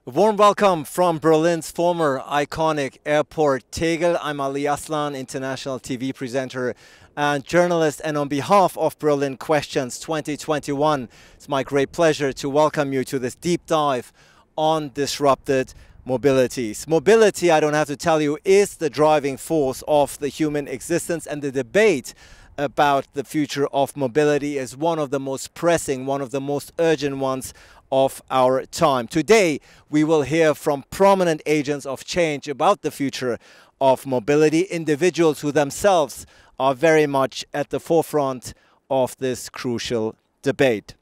A warm welcome from Berlin's former iconic airport, Tegel. I'm Ali Aslan, international TV presenter and journalist, and on behalf of Berlin Questions 2021, it's my great pleasure to welcome you to this deep dive on disrupted mobilities. Mobility, I don't have to tell you, is the driving force of the human existence, and the debate about the future of mobility is one of the most pressing, one of the most urgent ones of our time. Today, we will hear from prominent agents of change about the future of mobility, individuals who themselves are very much at the forefront of this crucial debate.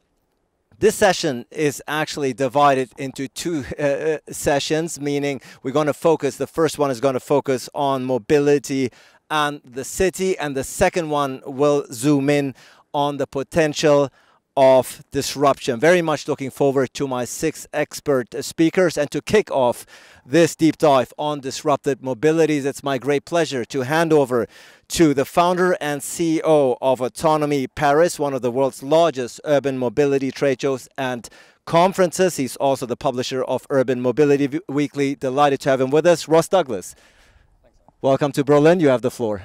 This session is actually divided into two sessions, meaning we're going to focus, the first one is going to focus on mobility and the city, and the second one will zoom in on the potential of disruption. Very much looking forward to my 6 expert speakers, and to kick off this deep dive on disrupted mobilities, it's my great pleasure to hand over to the founder and CEO of Autonomy Paris, one of the world's largest urban mobility trade shows and conferences. He's also the publisher of Urban Mobility Weekly. Delighted to have him with us. Ross Douglas. Welcome to Berlin. You have the floor.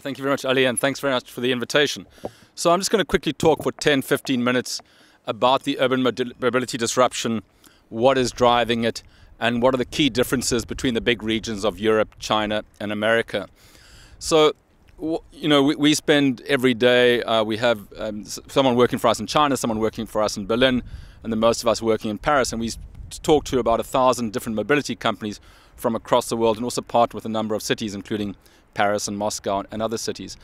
Thank you very much, Ali, and thanks very much for the invitation. So I'm just going to quickly talk for 10-15 minutes about the urban mobility disruption, what is driving it, and what are the key differences between the big regions of Europe, China, and America. So, you know, we spend every day, we have someone working for us in China, someone working for us in Berlin, and then most of us working in Paris, and we talk to about 1,000 different mobility companies from across the world, and also partner with a number of cities, including Paris and Moscow and other cities.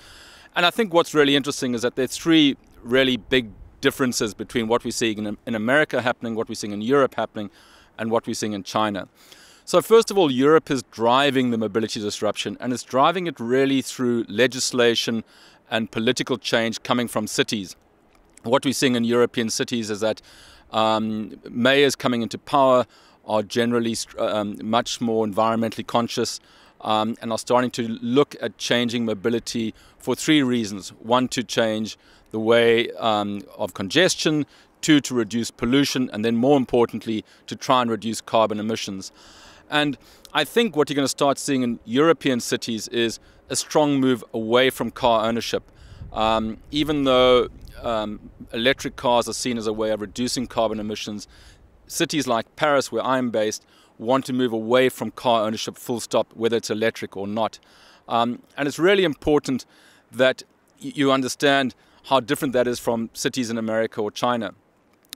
And I think what's really interesting is that there's 3 really big differences between what we're seeing in America happening, what we're seeing in Europe happening, and what we're seeing in China. So first of all, Europe is driving the mobility disruption, and it's driving it really through legislation and political change coming from cities. What we're seeing in European cities is that mayors coming into power are generally much more environmentally conscious, and are starting to look at changing mobility for 3 reasons. 1, to change the way of congestion, 2, to reduce pollution, and then more importantly, to try and reduce carbon emissions. And I think what you're going to start seeing in European cities is a strong move away from car ownership. Even though electric cars are seen as a way of reducing carbon emissions, cities like Paris, where I'm based, want to move away from car ownership full stop, whether it's electric or not. And it's really important that you understand how different that is from cities in America or China.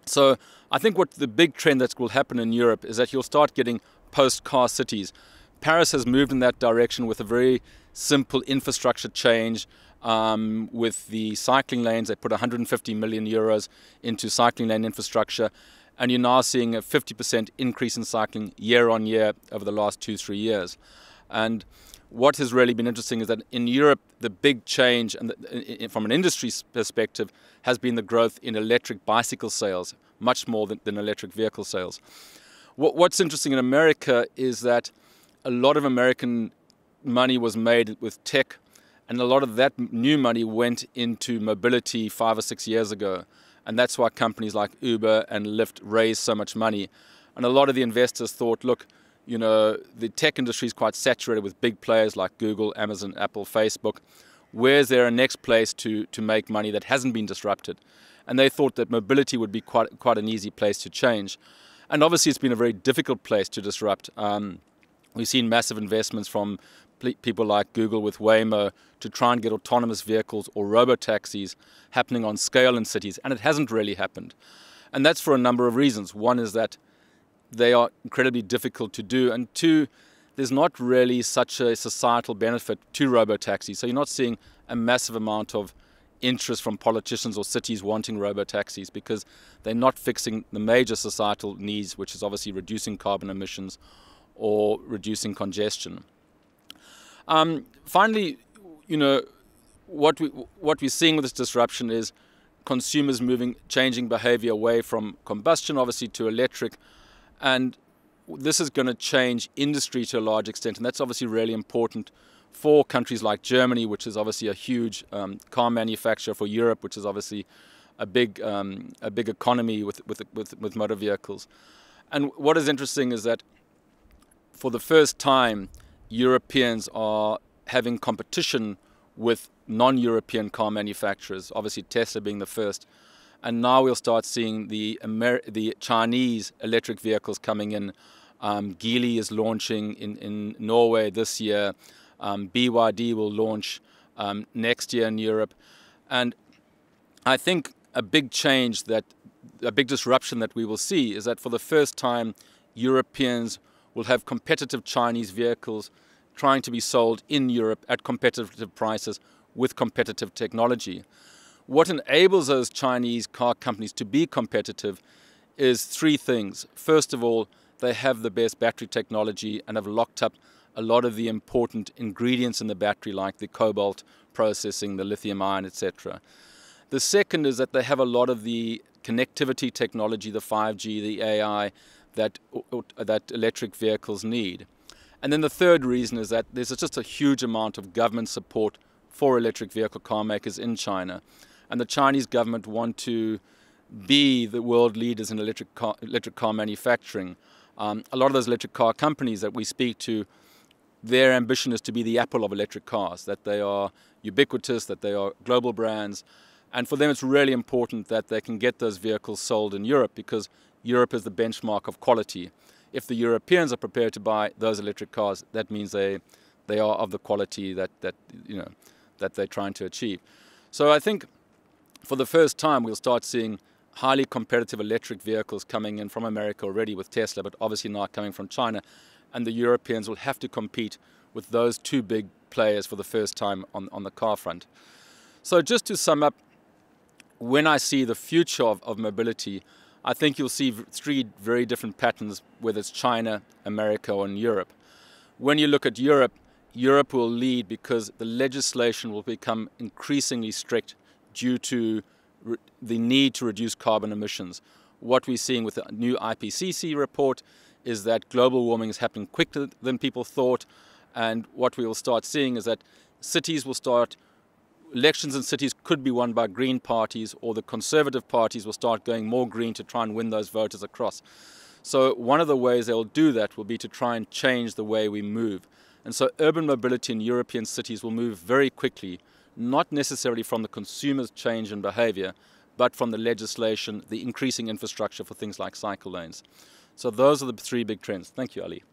So I think what the big trend that will happen in Europe is that you'll start getting post-car cities. Paris has moved in that direction with a very simple infrastructure change. With the cycling lanes, they put 150 million euros into cycling lane infrastructure. And you're now seeing a 50% increase in cycling year on year over the last 2-3 years. And what has really been interesting is that in Europe, the big change, and from an industry perspective, has been the growth in electric bicycle sales, much more than electric vehicle sales. What's interesting in America is that a lot of American money was made with tech, and a lot of that new money went into mobility 5 or 6 years ago. And that's why companies like Uber and Lyft raised so much money. And a lot of the investors thought, look, you know, the tech industry is quite saturated with big players like Google, Amazon, Apple, Facebook. Where's there a next place to make money that hasn't been disrupted? And they thought that mobility would be quite an easy place to change. And obviously it's been a very difficult place to disrupt. We've seen massive investments from people like Google with Waymo to try and get autonomous vehicles or robo-taxis happening on scale in cities, and it hasn't really happened. And that's for a number of reasons. 1 is that they are incredibly difficult to do, and 2, there's not really such a societal benefit to robo-taxis. So you're not seeing a massive amount of interest from politicians or cities wanting robo-taxis because they're not fixing the major societal needs, which is obviously reducing carbon emissions or reducing congestion. Finally, you know, what we're seeing with this disruption is consumers changing behavior away from combustion, obviously, to electric. And this is going to change industry to a large extent. And that's obviously really important for countries like Germany, which is obviously a huge car manufacturer, for Europe, which is obviously a big economy with motor vehicles. And what is interesting is that for the first time, Europeans are having competition with non-European car manufacturers, obviously Tesla being the first. And now we'll start seeing the Chinese electric vehicles coming in. Geely is launching in Norway this year. BYD will launch next year in Europe. And I think a big disruption that we will see is that for the first time, Europeans will have competitive Chinese vehicles trying to be sold in Europe at competitive prices with competitive technology. What enables those Chinese car companies to be competitive is three things. First of all, they have the best battery technology and have locked up a lot of the important ingredients in the battery, like the cobalt processing, the lithium ion, etc. The second is that they have a lot of the connectivity technology, the 5G, the AI, that electric vehicles need. And then the third reason is that there's just a huge amount of government support for electric vehicle car makers in China. And the Chinese government want to be the world leaders in electric car manufacturing. A lot of those electric car companies that we speak to, their ambition is to be the Apple of electric cars, that they are ubiquitous, that they are global brands. And for them, it's really important that they can get those vehicles sold in Europe, because Europe is the benchmark of quality. If the Europeans are prepared to buy those electric cars, that means they are of the quality that they're trying to achieve. So I think for the first time, we'll start seeing highly competitive electric vehicles coming in from America already with Tesla, but obviously now coming from China. And the Europeans will have to compete with those two big players for the first time on the car front. So just to sum up, when I see the future of mobility, I think you'll see three very different patterns, whether it's China, America, or in Europe. When you look at Europe, Europe will lead because the legislation will become increasingly strict due to the need to reduce carbon emissions. What we're seeing with the new IPCC report is that global warming is happening quicker than people thought. And what we will start seeing is that elections in cities could be won by green parties, or the conservative parties will start going more green to try and win those voters across. So one of the ways they'll do that will be to try and change the way we move. And so urban mobility in European cities will move very quickly, not necessarily from the consumer's change in behavior, but from the legislation, the increasing infrastructure for things like cycle lanes. So those are the three big trends. Thank you, Ali.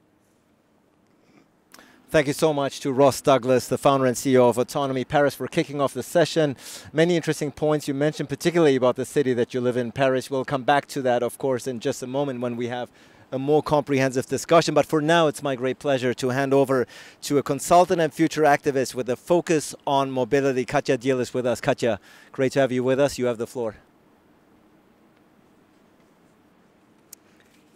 Thank you so much to Ross Douglas, the founder and CEO of Autonomy Paris, for kicking off the session. Many interesting points you mentioned, particularly about the city that you live in, Paris. We'll come back to that, of course, in just a moment when we have a more comprehensive discussion. But for now, it's my great pleasure to hand over to a consultant and future activist with a focus on mobility. Katja Diel is with us. Katja, great to have you with us. You have the floor.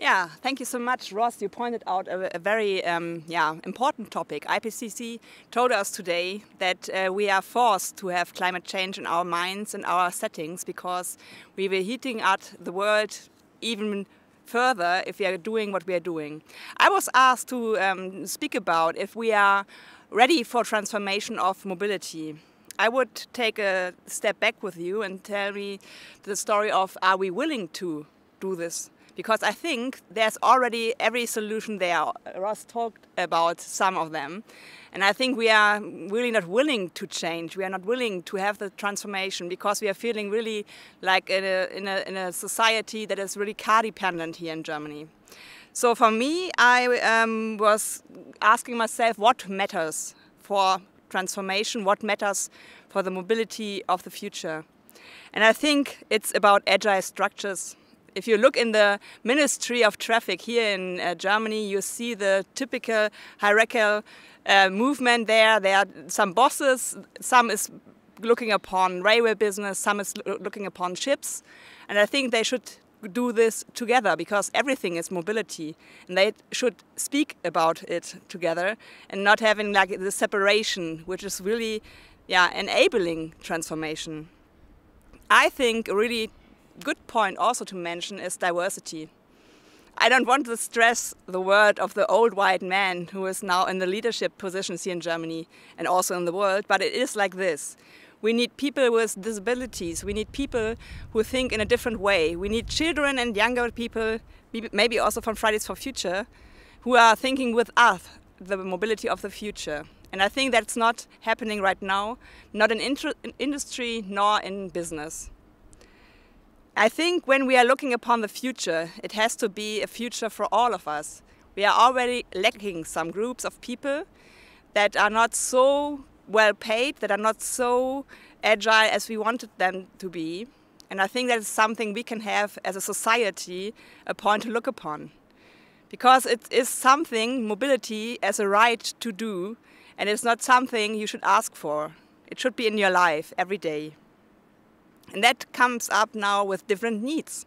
Yeah, thank you so much, Ross. You pointed out a very important topic. IPCC told us today that we are forced to have climate change in our minds and our settings, because we were heating up the world even further if we are doing what we are doing. I was asked to speak about if we are ready for transformation of mobility. I would take a step back with you and tell me the story of, are we willing to do this? Because I think there's already every solution there. Ross talked about some of them. And I think we are really not willing to change. We are not willing to have the transformation, because we are feeling really like in a society that is really car dependent here in Germany. So for me, I was asking myself what matters for transformation, what matters for the mobility of the future. And I think it's about agile structures. If you look in the Ministry of Traffic here in Germany, you see the typical hierarchical movement there. There are some bosses, some is looking upon railway business, some is looking upon ships. And I think they should do this together, because everything is mobility. And they should speak about it together and not having like the separation, which is really enabling transformation. I think a really good point also to mention is diversity. I don't want to stress the word of the old white man who is now in the leadership positions here in Germany and also in the world, but it is like this. We need people with disabilities. We need people who think in a different way. We need children and younger people, maybe also from Fridays for Future, who are thinking with us the mobility of the future. And I think that's not happening right now, not in industry nor in business. I think when we are looking upon the future, it has to be a future for all of us. We are already lacking some groups of people that are not so well paid, that are not so agile as we wanted them to be. And I think that is something we can have as a society a point to look upon. Because it is something, mobility, as a right to do, and it's not something you should ask for. It should be in your life every day. And that comes up now with different needs.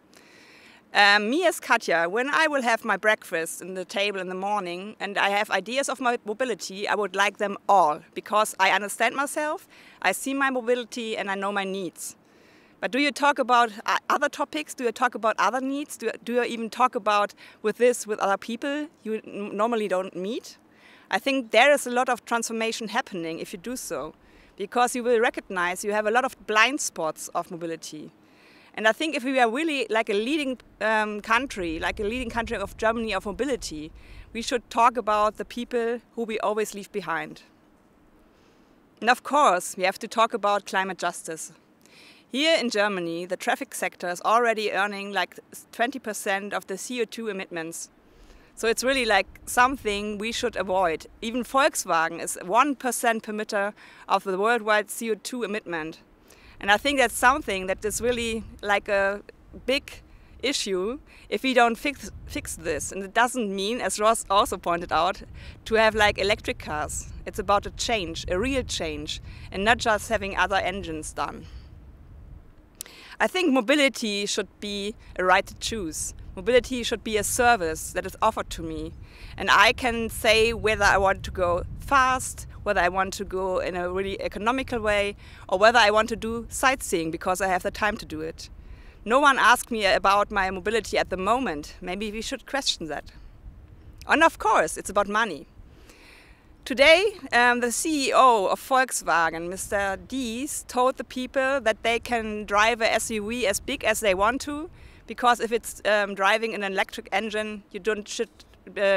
Me as Katja, when I will have my breakfast in the table in the morning and I have ideas of my mobility, I would like them all because I understand myself, I see my mobility and I know my needs. But do you talk about other topics? Do you talk about other needs? Do you even talk about with other people you normally don't meet? I think there is a lot of transformation happening if you do so, because you will recognize you have a lot of blind spots of mobility. And I think if we are really like a leading country of Germany of mobility, we should talk about the people who we always leave behind. And of course, we have to talk about climate justice. Here in Germany, the traffic sector is already earning like 20% of the CO2 emissions. So it's really like something we should avoid. Even Volkswagen is 1% emitter of the worldwide CO2 emission. And I think that's something that is really like a big issue if we don't fix this. And it doesn't mean, as Ross also pointed out, to have like electric cars. It's about a change, a real change, and not just having other engines done. I think mobility should be a right to choose. Mobility should be a service that is offered to me. And I can say whether I want to go fast, whether I want to go in a really economical way, or whether I want to do sightseeing because I have the time to do it. No one asked me about my mobility at the moment. Maybe we should question that. And of course, it's about money. Today, the CEO of Volkswagen, Mr. Dies, told the people that they can drive a SUV as big as they want to, because if it's driving an electric engine, you should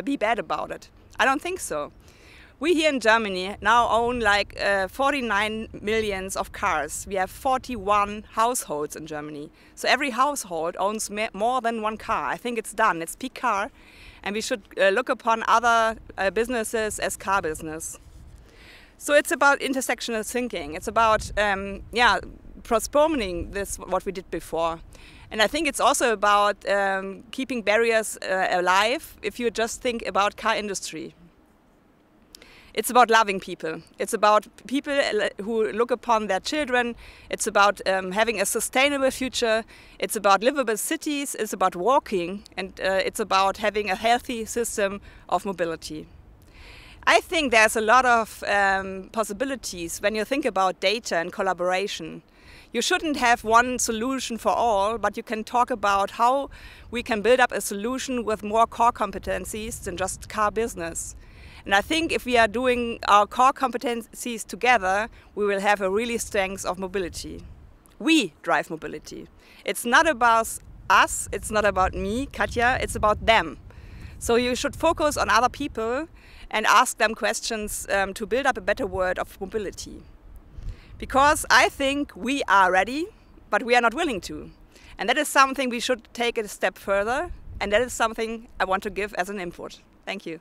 be bad about it. I don't think so. We here in Germany now own like 49 million of cars. We have 41 households in Germany. So every household owns more than one car. I think it's done. It's peak car. And we should look upon other businesses as car business. So it's about intersectional thinking. It's about postponing this, what we did before. And I think it's also about keeping barriers alive if you just think about car industry. It's about loving people. It's about people who look upon their children. It's about having a sustainable future. It's about livable cities. It's about walking. And it's about having a healthy system of mobility. I think there's a lot of possibilities when you think about data and collaboration. You shouldn't have one solution for all, but you can talk about how we can build up a solution with more core competencies than just car business. And I think if we are doing our core competencies together, we will have a really strength of mobility. We drive mobility. It's not about us, it's not about me, Katja, it's about them. So you should focus on other people and ask them questions to build up a better world of mobility. Because I think we are ready, but we are not willing to. And that is something we should take a step further, and that is something I want to give as an input. Thank you.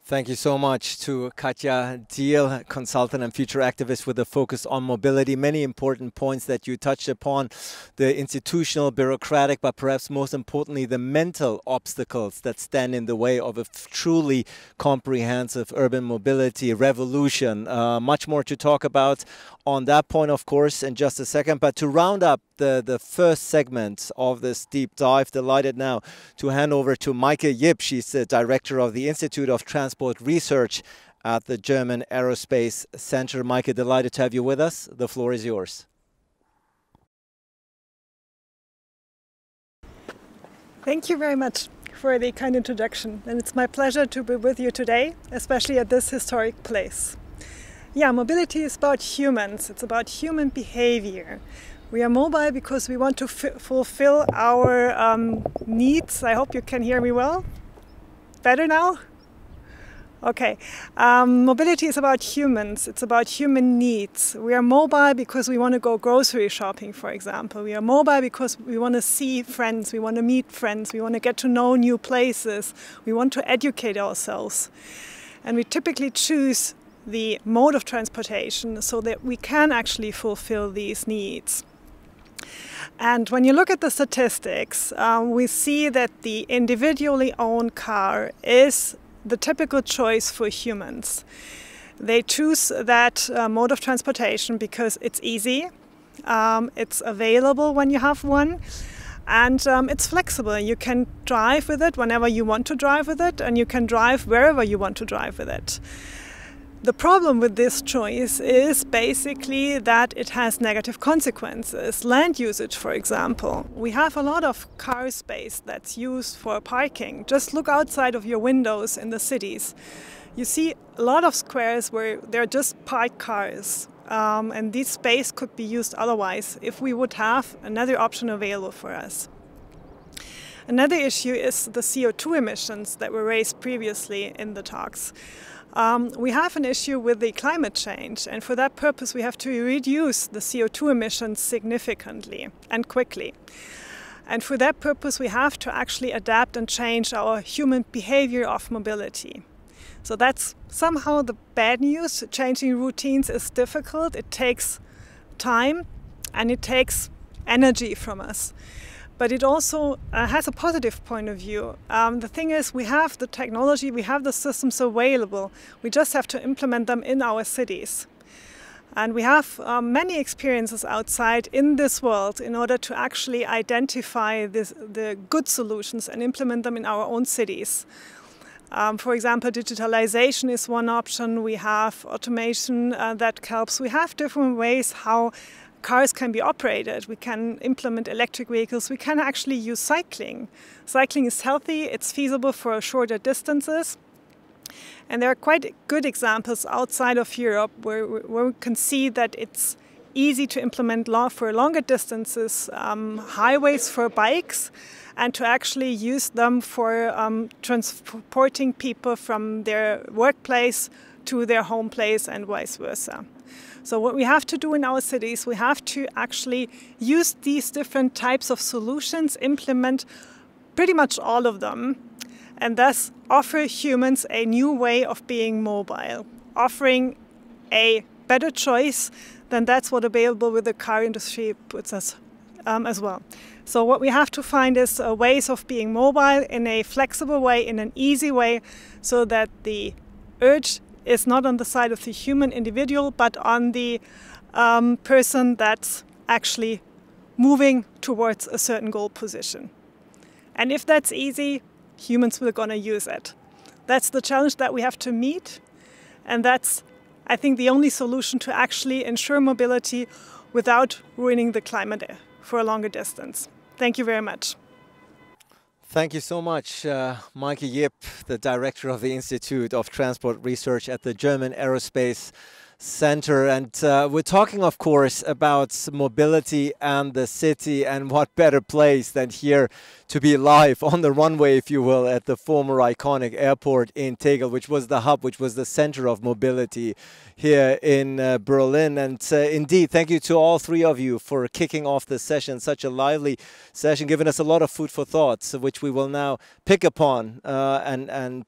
Thank you so much to Katja Diel, consultant and future activist with a focus on mobility. Many important points that you touched upon, the institutional, bureaucratic, but perhaps most importantly, the mental obstacles that stand in the way of a truly comprehensive urban mobility revolution. Much more to talk about on that point, of course, in just a second. But to round up the first segment of this deep dive, delighted now to hand over to Maike Jipp. She's the director of the Institute of Transport Research at the German Aerospace Center. Maike, delighted to have you with us. The floor is yours. Thank you very much for the kind introduction. And it's my pleasure to be with you today, especially at this historic place. Yeah, mobility is about humans. It's about human behavior. We are mobile because we want to fulfill our needs. I hope you can hear me well. Better now? Okay. Mobility is about humans. It's about human needs. We are mobile because we want to go grocery shopping, for example. We are mobile because we want to see friends. We want to meet friends. We want to get to know new places. We want to educate ourselves. And we typically choose the mode of transportation so that we can actually fulfill these needs. And when you look at the statistics, we see that the individually owned car is the typical choice for humans. They choose that mode of transportation because it's easy, it's available when you have one, and it's flexible. You can drive with it whenever you want to drive with it, and you can drive wherever you want to drive with it. The problem with this choice is basically that it has negative consequences. Land usage, for example. We have a lot of car space that's used for parking. Just look outside of your windows in the cities. You see a lot of squares where they're just parked cars. And this space could be used otherwise if we would have another option available for us. Another issue is the CO2 emissions that were raised previously in the talks. We have an issue with the climate change, and for that purpose we have to reduce the CO2 emissions significantly and quickly. And for that purpose we have to actually adapt and change our human behavior of mobility. So that's somehow the bad news. Changing routines is difficult, it takes time and it takes energy from us. But it also has a positive point of view. The thing is, we have the technology, we have the systems available. We just have to implement them in our cities. And we have many experiences outside in this world in order to actually identify the good solutions and implement them in our own cities. For example, digitalization is one option. We have automation that helps. We have different ways how cars can be operated. We can implement electric vehicles. We can actually use cycling. Cycling is healthy. It's feasible for shorter distances. And there are quite good examples outside of Europe where we can see that it's easy to implement for longer distances, highways for bikes, and to actually use them for transporting people from their workplace to their home place and vice versa. So what we have to do in our cities, we have to actually use these different types of solutions, implement pretty much all of them, and thus offer humans a new way of being mobile, offering a better choice than that's what available with the car industry puts us as well. So what we have to find is ways of being mobile in a flexible way, in an easy way, so that the urge is not on the side of the human individual, but on the person that's actually moving towards a certain goal position. And if that's easy, humans will gonna use it. That's the challenge that we have to meet, and that's, I think, the only solution to actually ensure mobility without ruining the climate for a longer distance. Thank you very much. Thank you so much, Maike Jipp, the director of the Institute of Transport Research at the German Aerospace Center. And we're talking, of course, about mobility and the city, and what better place than here to be live on the runway, if you will, at the former iconic airport in Tegel, which was the hub, which was the center of mobility here in Berlin. And indeed, thank you to all three of you for kicking off the session, such a lively session, giving us a lot of food for thought, which we will now pick upon and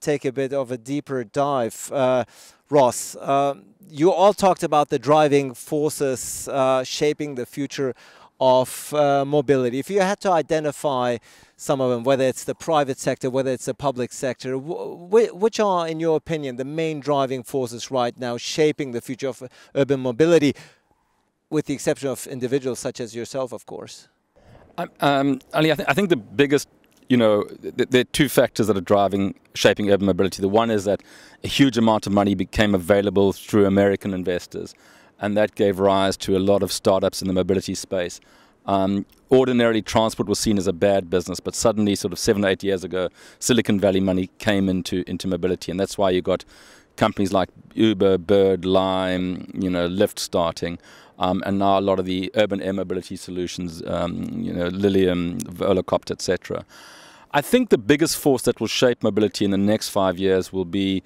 take a bit of a deeper dive. Ross, you all talked about the driving forces shaping the future of mobility. If you had to identify some of them, whether it's the private sector, whether it's the public sector, which are, in your opinion, the main driving forces right now shaping the future of urban mobility, with the exception of individuals such as yourself, of course? Ali, I think the biggest, there are two factors that are shaping urban mobility. The one is that a huge amount of money became available through American investors, and that gave rise to a lot of startups in the mobility space. Ordinarily, transport was seen as a bad business, but suddenly, sort of 7 or 8 years ago, Silicon Valley money came into mobility, and that's why you got companies like Uber, Bird, Lime, Lyft starting. And now a lot of the urban air mobility solutions, Lilium, Volocopter, etc. I think the biggest force that will shape mobility in the next 5 years will be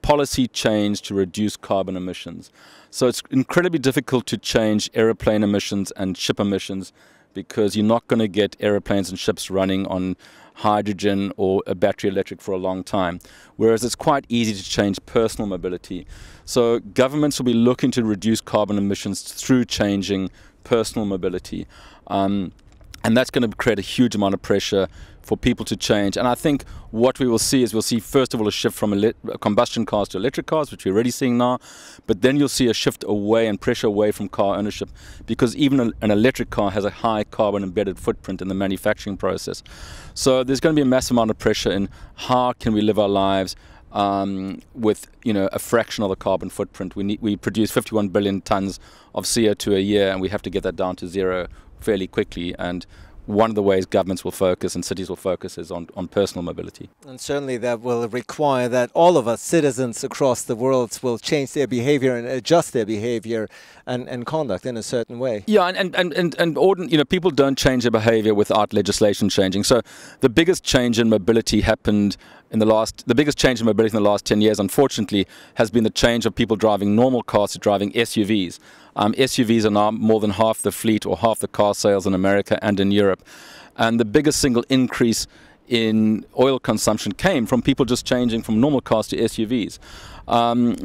policy change to reduce carbon emissions. So it's incredibly difficult to change aeroplane emissions and ship emissions because you're not going to get aeroplanes and ships running on hydrogen or a battery electric for a long time, whereas it's quite easy to change personal mobility. So governments will be looking to reduce carbon emissions through changing personal mobility. And that's going to create a huge amount of pressure for people to change. And I think what we will see is first of all, a shift from combustion cars to electric cars, which we're already seeing now. But then you'll see a shift away and pressure away from car ownership, because even an electric car has a high carbon embedded footprint in the manufacturing process. So there's going to be a massive amount of pressure in how can we live our lives with a fraction of the carbon footprint. We produce 51 billion tons of CO2 a year, and we have to get that down to zero fairly quickly. And one of the ways governments will focus and cities will focus is on personal mobility. And certainly that will require that all of us, citizens across the world, will change their behavior and adjust their behavior and conduct in a certain way. Yeah, and people don't change their behavior without legislation changing. So the biggest change in mobility happened the biggest change in mobility in the last 10 years, unfortunately, has been the change of people driving normal cars to driving SUVs. SUVs are now more than half the fleet or half the car sales in America and in Europe. And the biggest single increase in oil consumption came from people just changing from normal cars to SUVs.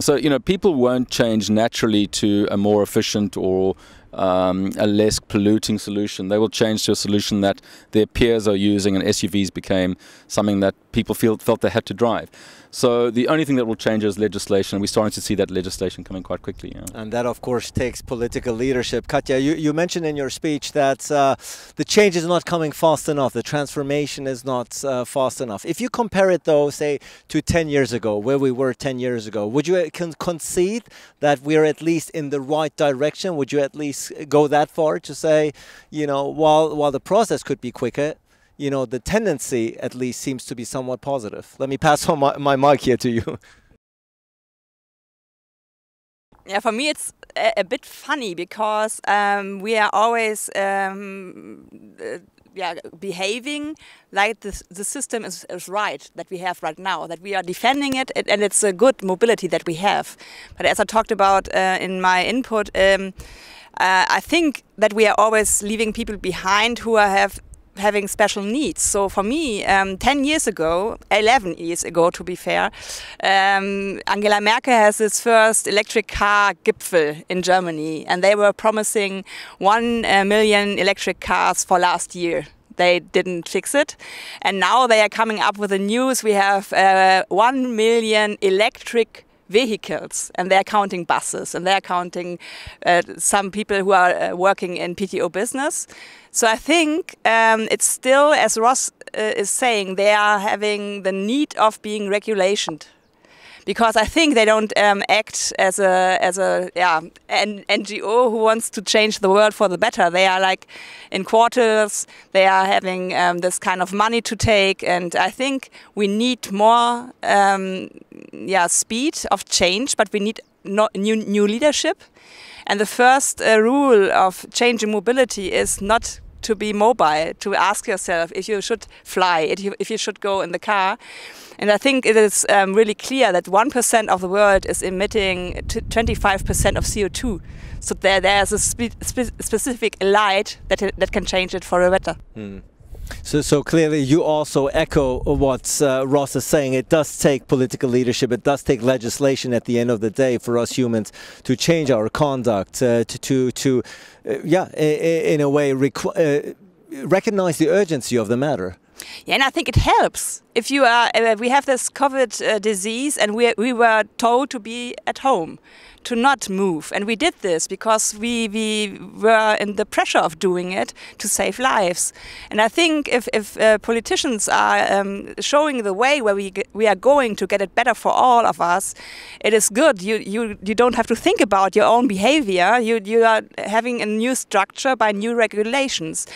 So people won't change naturally to a more efficient or a less polluting solution. They will change to a solution that their peers are using, and SUVs became something that people felt they had to drive. So the only thing that will change is legislation. We're starting to see that legislation coming quite quickly. Yeah. And that, of course, takes political leadership. Katja, you mentioned in your speech that the change is not coming fast enough. The transformation is not fast enough. If you compare it, though, say, to 10 years ago, where we were 10 years ago, would you concede that we're at least in the right direction? Would you at least go that far to say, while the process could be quicker, the tendency at least seems to be somewhat positive? Let me pass on my mic here to you. Yeah, for me it's a bit funny because we are always behaving like the system is right that we have right now, that we are defending it, and it's a good mobility that we have. But as I talked about in my input, I think that we are always leaving people behind who are having special needs. So for me, 11 years ago to be fair, Angela Merkel has his first electric car Gipfel in Germany, and they were promising 1 million electric cars for last year. They didn't fix it, and now they are coming up with the news. We have 1 million electric vehicles, and they're counting buses, and they're counting some people who are working in PTO business. So I think it's still, as Ross is saying, they are having the need of being regulated, because I think they don't act as an NGO who wants to change the world for the better. They are like in quarters. They are having this kind of money to take, and I think we need more speed of change, but we need new leadership. And the first rule of changing mobility is not to be mobile, to ask yourself if you should fly, if you should go in the car. And I think it is really clear that 1% of the world is emitting 25% of CO2. So there's a specific light that can change it for the better. Mm. So clearly you also echo what Ross is saying. It does take political leadership, it does take legislation at the end of the day for us humans to change our conduct, in a way recognize the urgency of the matter. Yeah, and I think it helps. If you are, we have this COVID disease, and we were told to be at home, to not move. And we did this because we were in the pressure of doing it to save lives. And I think if politicians are showing the way where we are going to get it better for all of us, it is good. You don't have to think about your own behavior. You are having a new structure by new regulations.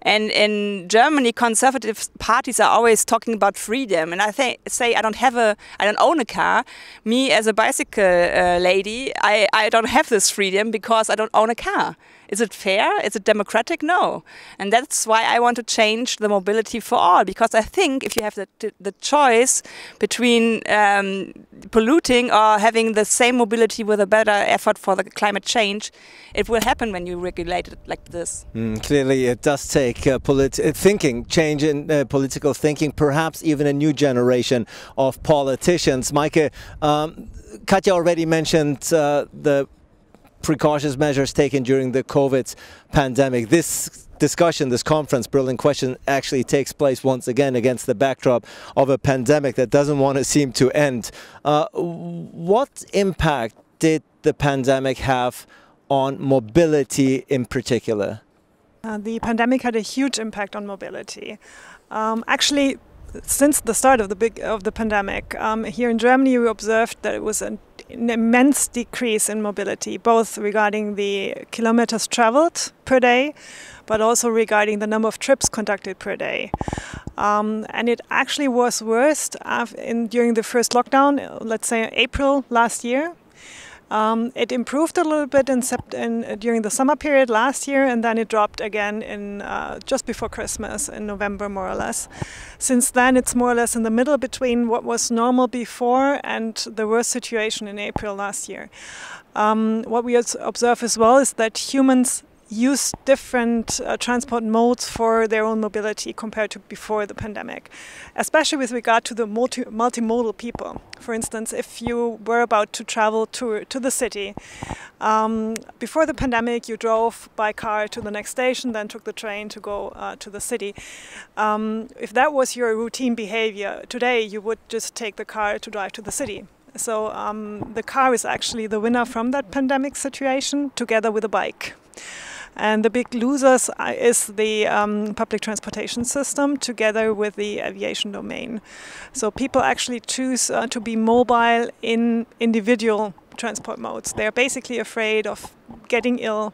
And in Germany, conservative parties are always talking about freedom. And I say I don't own a car. Me as a bicycle lady, I don't have this freedom because I don't own a car. Is it fair? Is it democratic? No. And that's why I want to change the mobility for all, because I think if you have the choice between polluting or having the same mobility with a better effort for the climate change, it will happen when you regulate it like this. Clearly it does take change in political thinking, perhaps even a new generation of politicians. Maike, Katja already mentioned the precautions measures taken during the COVID pandemic. This discussion, this conference, Berlin Question, actually takes place once again against the backdrop of a pandemic that doesn't want to seem to end. What impact did the pandemic have on mobility in particular? The pandemic had a huge impact on mobility. Actually, since the start of the pandemic, here in Germany we observed that it was an immense decrease in mobility, both regarding the kilometers traveled per day, but also regarding the number of trips conducted per day. And it actually was worst during the first lockdown, let's say April last year. It improved a little bit during the summer period last year, and then it dropped again in just before Christmas in November, more or less. Since then, it's more or less in the middle between what was normal before and the worst situation in April last year. What we observe as well is that humans use different transport modes for their own mobility compared to before the pandemic, especially with regard to the multimodal people. For instance, if you were about to travel to the city, before the pandemic you drove by car to the next station, then took the train to go to the city. If that was your routine behavior, today you would just take the car to drive to the city. So the car is actually the winner from that pandemic situation, together with a bike. And the big losers is the public transportation system together with the aviation domain. So people actually choose to be mobile in individual transport modes. They're basically afraid of getting ill,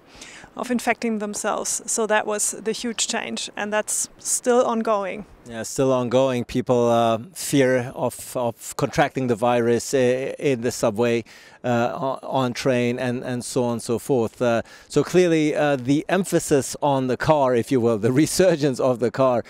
of infecting themselves. So that was the huge change, and that's still ongoing. Yeah, still ongoing. People fear of contracting the virus in the subway, on train, and so on and so forth. So clearly the emphasis on the car, if you will, the resurgence of the car,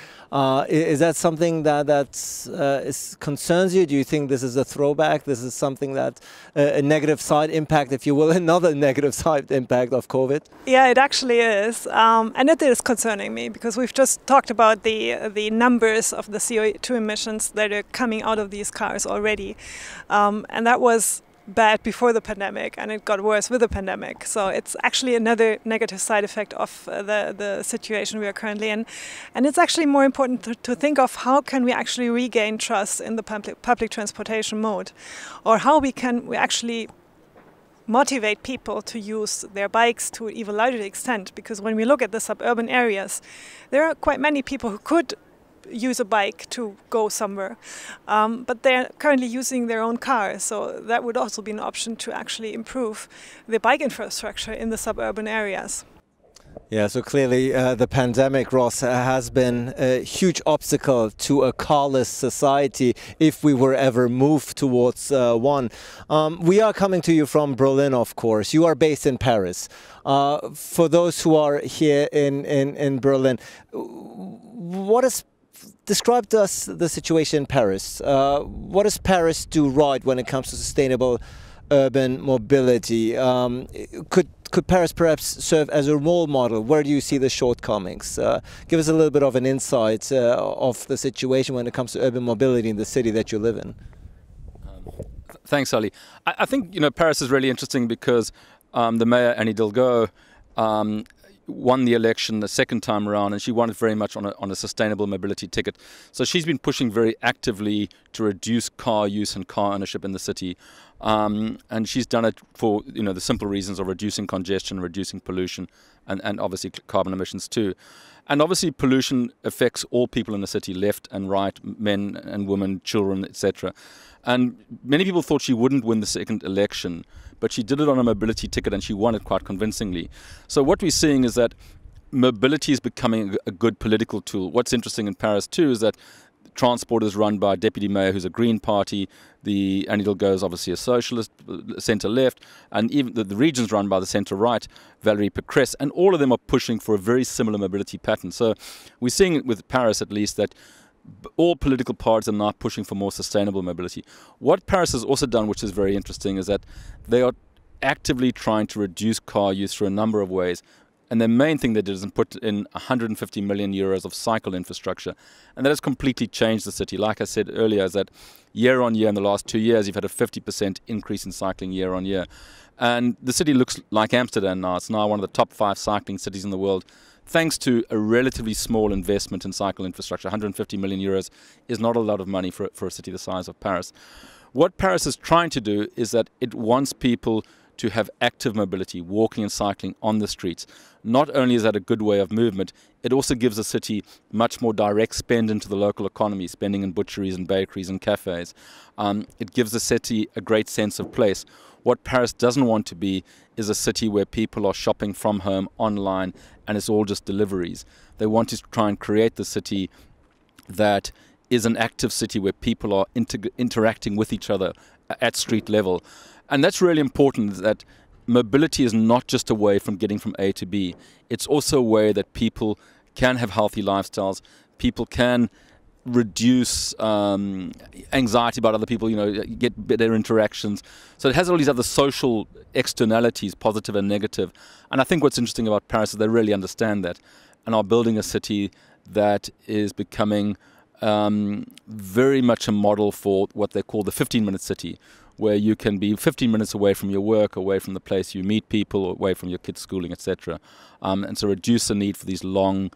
is that something that concerns you? Do you think this is a throwback? This is something that a negative side impact, if you will, another negative side impact of COVID? Yeah, it actually is. And it is concerning me because we've just talked about the numbers of the CO2 emissions that are coming out of these cars already. And that was bad before the pandemic, and it got worse with the pandemic. So it's actually another negative side effect of the situation we are currently in. And it's actually more important to think of how can we actually regain trust in the public transportation mode, or how we actually motivate people to use their bikes to an even larger extent. Because when we look at the suburban areas, there are quite many people who could use a bike to go somewhere, but they're currently using their own car, so that would also be an option to actually improve the bike infrastructure in the suburban areas. Yeah, so clearly the pandemic, Ross, has been a huge obstacle to a carless society if we were ever moved towards one. We are coming to you from Berlin, of course. You are based in Paris. For those who are here in Berlin, describe to us the situation in Paris. What does Paris do right when it comes to sustainable urban mobility? Could Paris perhaps serve as a role model? Where do you see the shortcomings? Give us a little bit of an insight of the situation when it comes to urban mobility in the city that you live in. Thanks, Ali. I think Paris is really interesting because the mayor, Anne Hidalgo, won the election the second time around, and she won it very much on a sustainable mobility ticket. So she's been pushing very actively to reduce car use and car ownership in the city. And she's done it for the simple reasons of reducing congestion, reducing pollution, and obviously carbon emissions too. And obviously pollution affects all people in the city, left and right, men and women, children, etc. And many people thought she wouldn't win the second election, but she did it on a mobility ticket and she won it quite convincingly. So what we're seeing is that mobility is becoming a good political tool. What's interesting in Paris too is that transport is run by a deputy mayor who's a Green Party. Anne Hidalgo is obviously a socialist, centre-left, and even the region's run by the centre-right, Valérie Pécresse, and all of them are pushing for a very similar mobility pattern. So we're seeing with Paris at least that all political parties are now pushing for more sustainable mobility. What Paris has also done, which is very interesting, is that they are actively trying to reduce car use through a number of ways. And the main thing they did is put in 150 million euros of cycle infrastructure. And that has completely changed the city. Like I said earlier, is that year on year in the last 2 years, you've had a 50% increase in cycling year on year. And the city looks like Amsterdam now. It's now one of the top 5 cycling cities in the world, thanks to a relatively small investment in cycle infrastructure. 150 million euros is not a lot of money for a city the size of Paris. What Paris is trying to do is that it wants people to have active mobility, walking and cycling on the streets. Not only is that a good way of movement, it also gives the city much more direct spend into the local economy, spending in butcheries and bakeries and cafes. It gives the city a great sense of place. What Paris doesn't want to be is a city where people are shopping from home, online, and it's all just deliveries. They want to try and create the city that is an active city where people are interacting with each other at street level. And that's really important, that mobility is not just a way from getting from A to B. It's also a way that people can have healthy lifestyles, people can reduce anxiety about other people, get better interactions. So it has all these other social externalities, positive and negative. And I think what's interesting about Paris is they really understand that and are building a city that is becoming very much a model for what they call the 15-minute city, where you can be 15 minutes away from your work, away from the place you meet people, away from your kids' schooling, etc. And so reduce the need for these long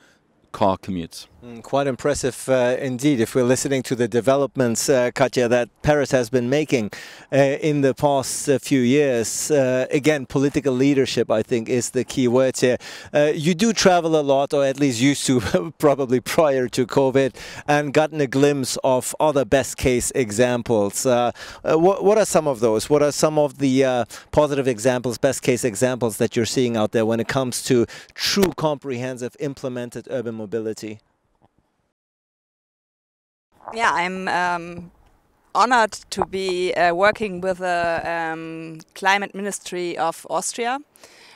car commutes. Quite impressive indeed, if we're listening to the developments, Katja, that Paris has been making in the past few years. Again, political leadership, I think, is the key word here. You do travel a lot, or at least used to, probably prior to COVID, and gotten a glimpse of other best case examples. What are some of those? What are some of the positive examples, best case examples that you're seeing out there when it comes to true comprehensive implemented urban mobility? Yeah, I'm honored to be working with the climate ministry of Austria.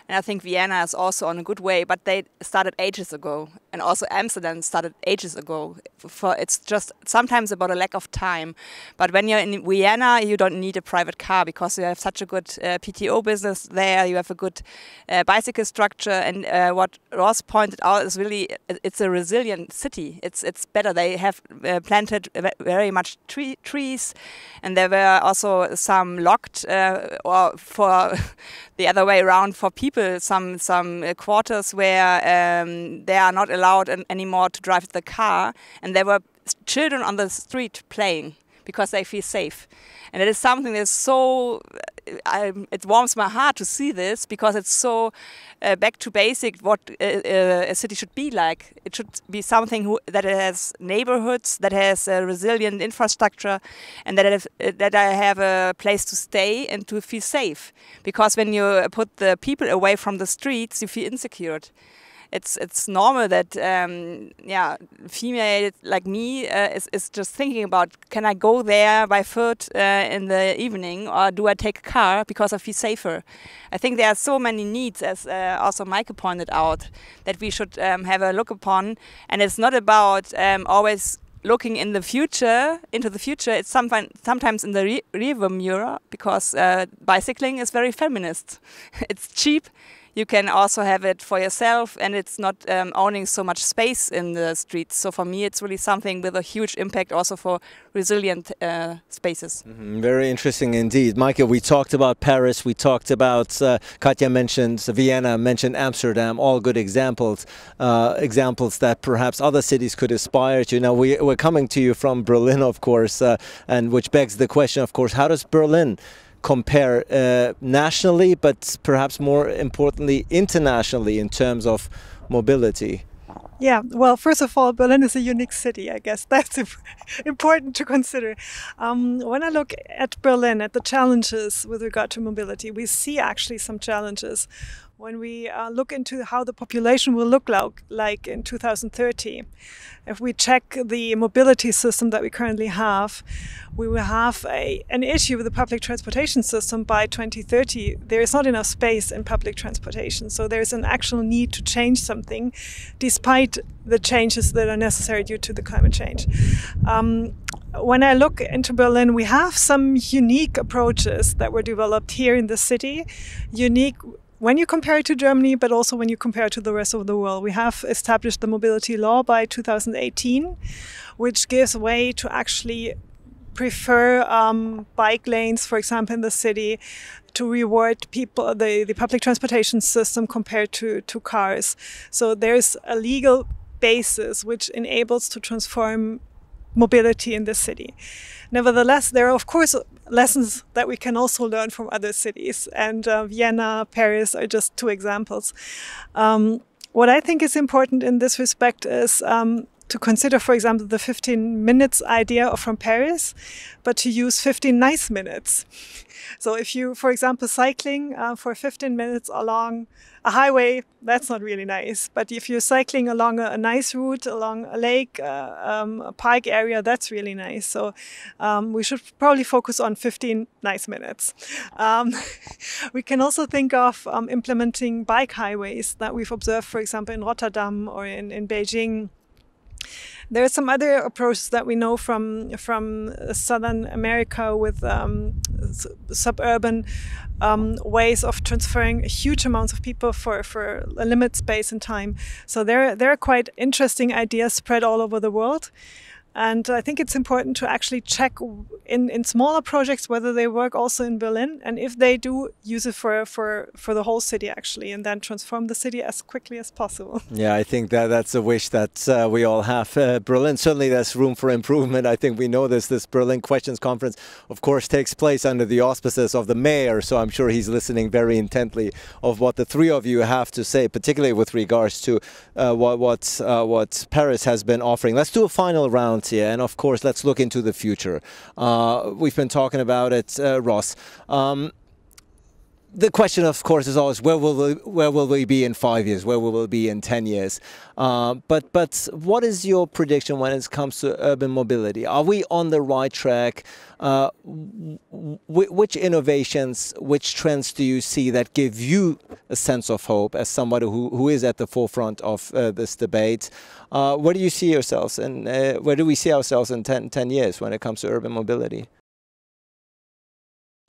And I think Vienna is also on a good way, but they started ages ago. And also Amsterdam started ages ago. It's just sometimes about a lack of time. But when you're in Vienna, you don't need a private car because you have such a good PTO business there. You have a good bicycle structure. And what Ross pointed out is really, it's a resilient city. It's better. They have planted very much trees. And there were also some locked, or for the other way around, for people, some quarters where they are not allowed anymore to drive the car, and there were children on the street playing because they feel safe. And it is something that's so, it warms my heart to see this, because it's so back to basic what a city should be like. It should be something that has neighborhoods, that has a resilient infrastructure, and that I have a place to stay and to feel safe. Because when you put the people away from the streets, you feel insecure. It's normal that female like me is just thinking about, can I go there by foot in the evening, or do I take a car because I feel safer? I think there are so many needs, as also Maike pointed out, that we should have a look upon, and it's not about always looking into the future. It's sometimes in the rearview mirror, because bicycling is very feminist. It's cheap. you can also have it for yourself, and it's not owning so much space in the streets. So for me, it's really something with a huge impact also for resilient spaces. Very interesting indeed. Michael, we talked about Paris, we talked about, Katja mentioned Vienna, mentioned Amsterdam, all good examples, examples that perhaps other cities could aspire to. Now, we're coming to you from Berlin, of course, and which begs the question, of course, how does Berlin compare nationally, but perhaps more importantly, internationally in terms of mobility? Yeah, well, first of all, Berlin is a unique city. I guess that's important to consider. When I look at Berlin, at the challenges with regard to mobility, we see actually some challenges. When we look into how the population will look like in 2030, if we check the mobility system that we currently have, we will have an issue with the public transportation system by 2030. There is not enough space in public transportation, so there is an actual need to change something, despite the changes that are necessary due to the climate change. When I look into Berlin, we have some unique approaches that were developed here in the city, unique when you compare it to Germany, but also when you compare it to the rest of the world. We have established the mobility law by 2018, which gives way to actually prefer bike lanes, for example, in the city, to reward people, the public transportation system compared to cars. So there's a legal basis which enables to transform mobility in the city. Nevertheless, there are, of course, lessons that we can also learn from other cities, and Vienna, Paris are just two examples. What I think is important in this respect is to consider, for example, the 15 minutes idea from Paris, but to use 15 nice minutes. So if you, for example, cycling for 15 minutes along a highway, that's not really nice. But if you're cycling along a nice route, along a lake, a park area, that's really nice. So we should probably focus on 15 nice minutes. We can also think of implementing bike highways that we've observed, for example, in Rotterdam or in Beijing. There are some other approaches that we know from Southern America with suburban ways of transferring huge amounts of people for a limited space and time. So there are quite interesting ideas spread all over the world. And I think it's important to actually check in smaller projects whether they work also in Berlin, and if they do, use it for the whole city actually, and then transform the city as quickly as possible. Yeah, I think that's a wish that we all have. Berlin, certainly there's room for improvement. I think we know this. This Berlin Questions Conference, of course, takes place under the auspices of the mayor, so I'm sure he's listening very intently of what the three of you have to say, particularly with regards to what Paris has been offering. Let's do a final round here, and of course let's look into the future. We've been talking about it, Ross. The question, of course, is always where will we be in 5 years? Where will we be in 10 years? But what is your prediction when it comes to urban mobility? Are we on the right track? Which innovations, which trends do you see that give you a sense of hope as somebody who is at the forefront of this debate? Where do you see yourselves, and where do we see ourselves in 10 years when it comes to urban mobility?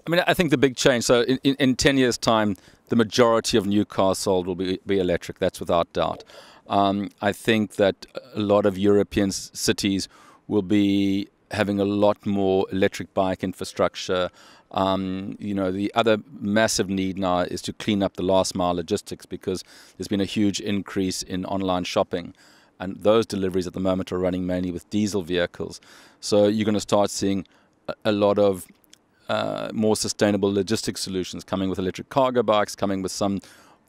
I mean, I think the big change, so in 10 years' time, the majority of new cars sold will be electric, that's without doubt. I think that a lot of European cities will be having a lot more electric bike infrastructure. You know, the other massive need now is to clean up the last mile logistics, because there's been a huge increase in online shopping. And those deliveries at the moment are running mainly with diesel vehicles. So you're going to start seeing a lot of more sustainable logistics solutions coming with electric cargo bikes, coming with some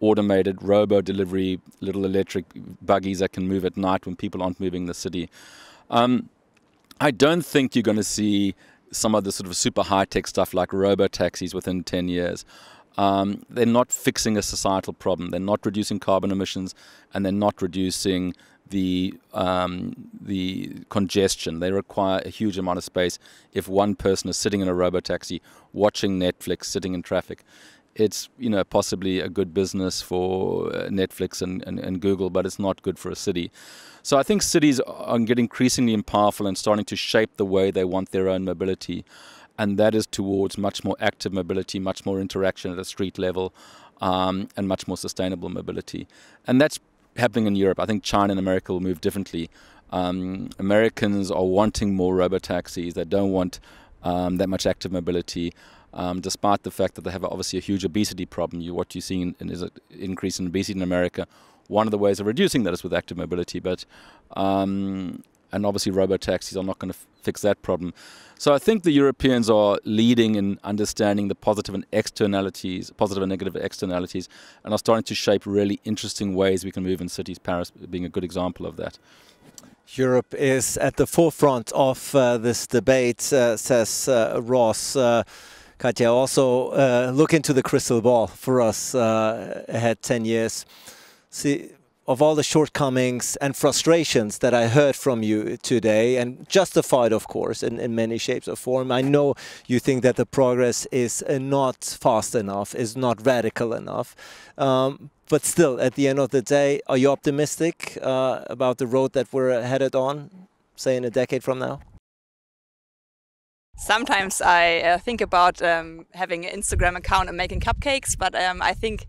automated robo-delivery, little electric buggies that can move at night when people aren't moving in the city. I don't think you're going to see some of the sort of super high-tech stuff like robo-taxis within 10 years. They're not fixing a societal problem. They're not reducing carbon emissions, and they're not reducing the congestion. They require a huge amount of space. If one person is sitting in a robo-taxi watching Netflix, sitting in traffic, it's, you know, possibly a good business for Netflix and Google, but it's not good for a city. So I think cities are getting increasingly powerful and starting to shape the way they want their own mobility. And that is towards much more active mobility, much more interaction at a street level. and much more sustainable mobility. And that's happening in Europe. I think China and America will move differently. Americans are wanting more robotaxis. They don't want that much active mobility, despite the fact that they have obviously a huge obesity problem. What you're seeing is an increase in obesity in America. One of the ways of reducing that is with active mobility, but and obviously robotaxis are not going to fix that problem. So I think the Europeans are leading in understanding the positive and negative externalities, and are starting to shape really interesting ways we can move in cities, Paris being a good example of that. Europe is at the forefront of this debate, says Ross. Katja, also look into the crystal ball for us ahead 10 years. See, of all the shortcomings and frustrations that I heard from you today, and justified, of course, in many shapes or form, I know you think that the progress is not fast enough, is not radical enough. But still, at the end of the day, are you optimistic about the road that we're headed on, say in a decade from now? Sometimes I think about having an Instagram account and making cupcakes, but I think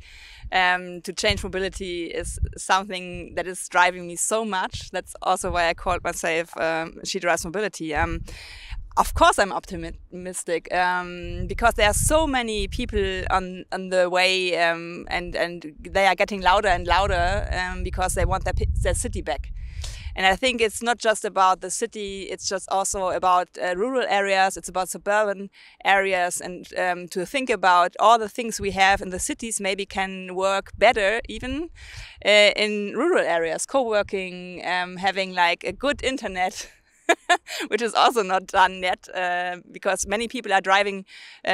to change mobility is something that is driving me so much. That's also why I called myself She Drives Mobility. Of course I'm optimistic because there are so many people on the way and they are getting louder and louder because they want their city back. And I think it's not just about the city, it's just also about rural areas, it's about suburban areas, and to think about all the things we have in the cities maybe can work better even in rural areas, co-working, having like a good internet. Which is also not done yet because many people are driving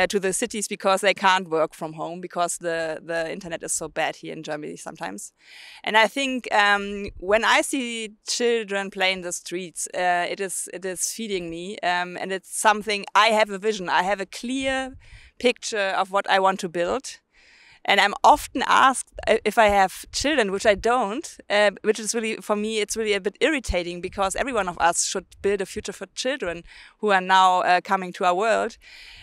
to the cities because they can't work from home because the internet is so bad here in Germany sometimes. And I think when I see children play in the streets, it is feeding me and it's something. I have a vision. I have a clear picture of what I want to build. And I'm often asked if I have children, which I don't, which is really, for me, it's really a bit irritating because every one of us should build a future for children who are now coming to our world.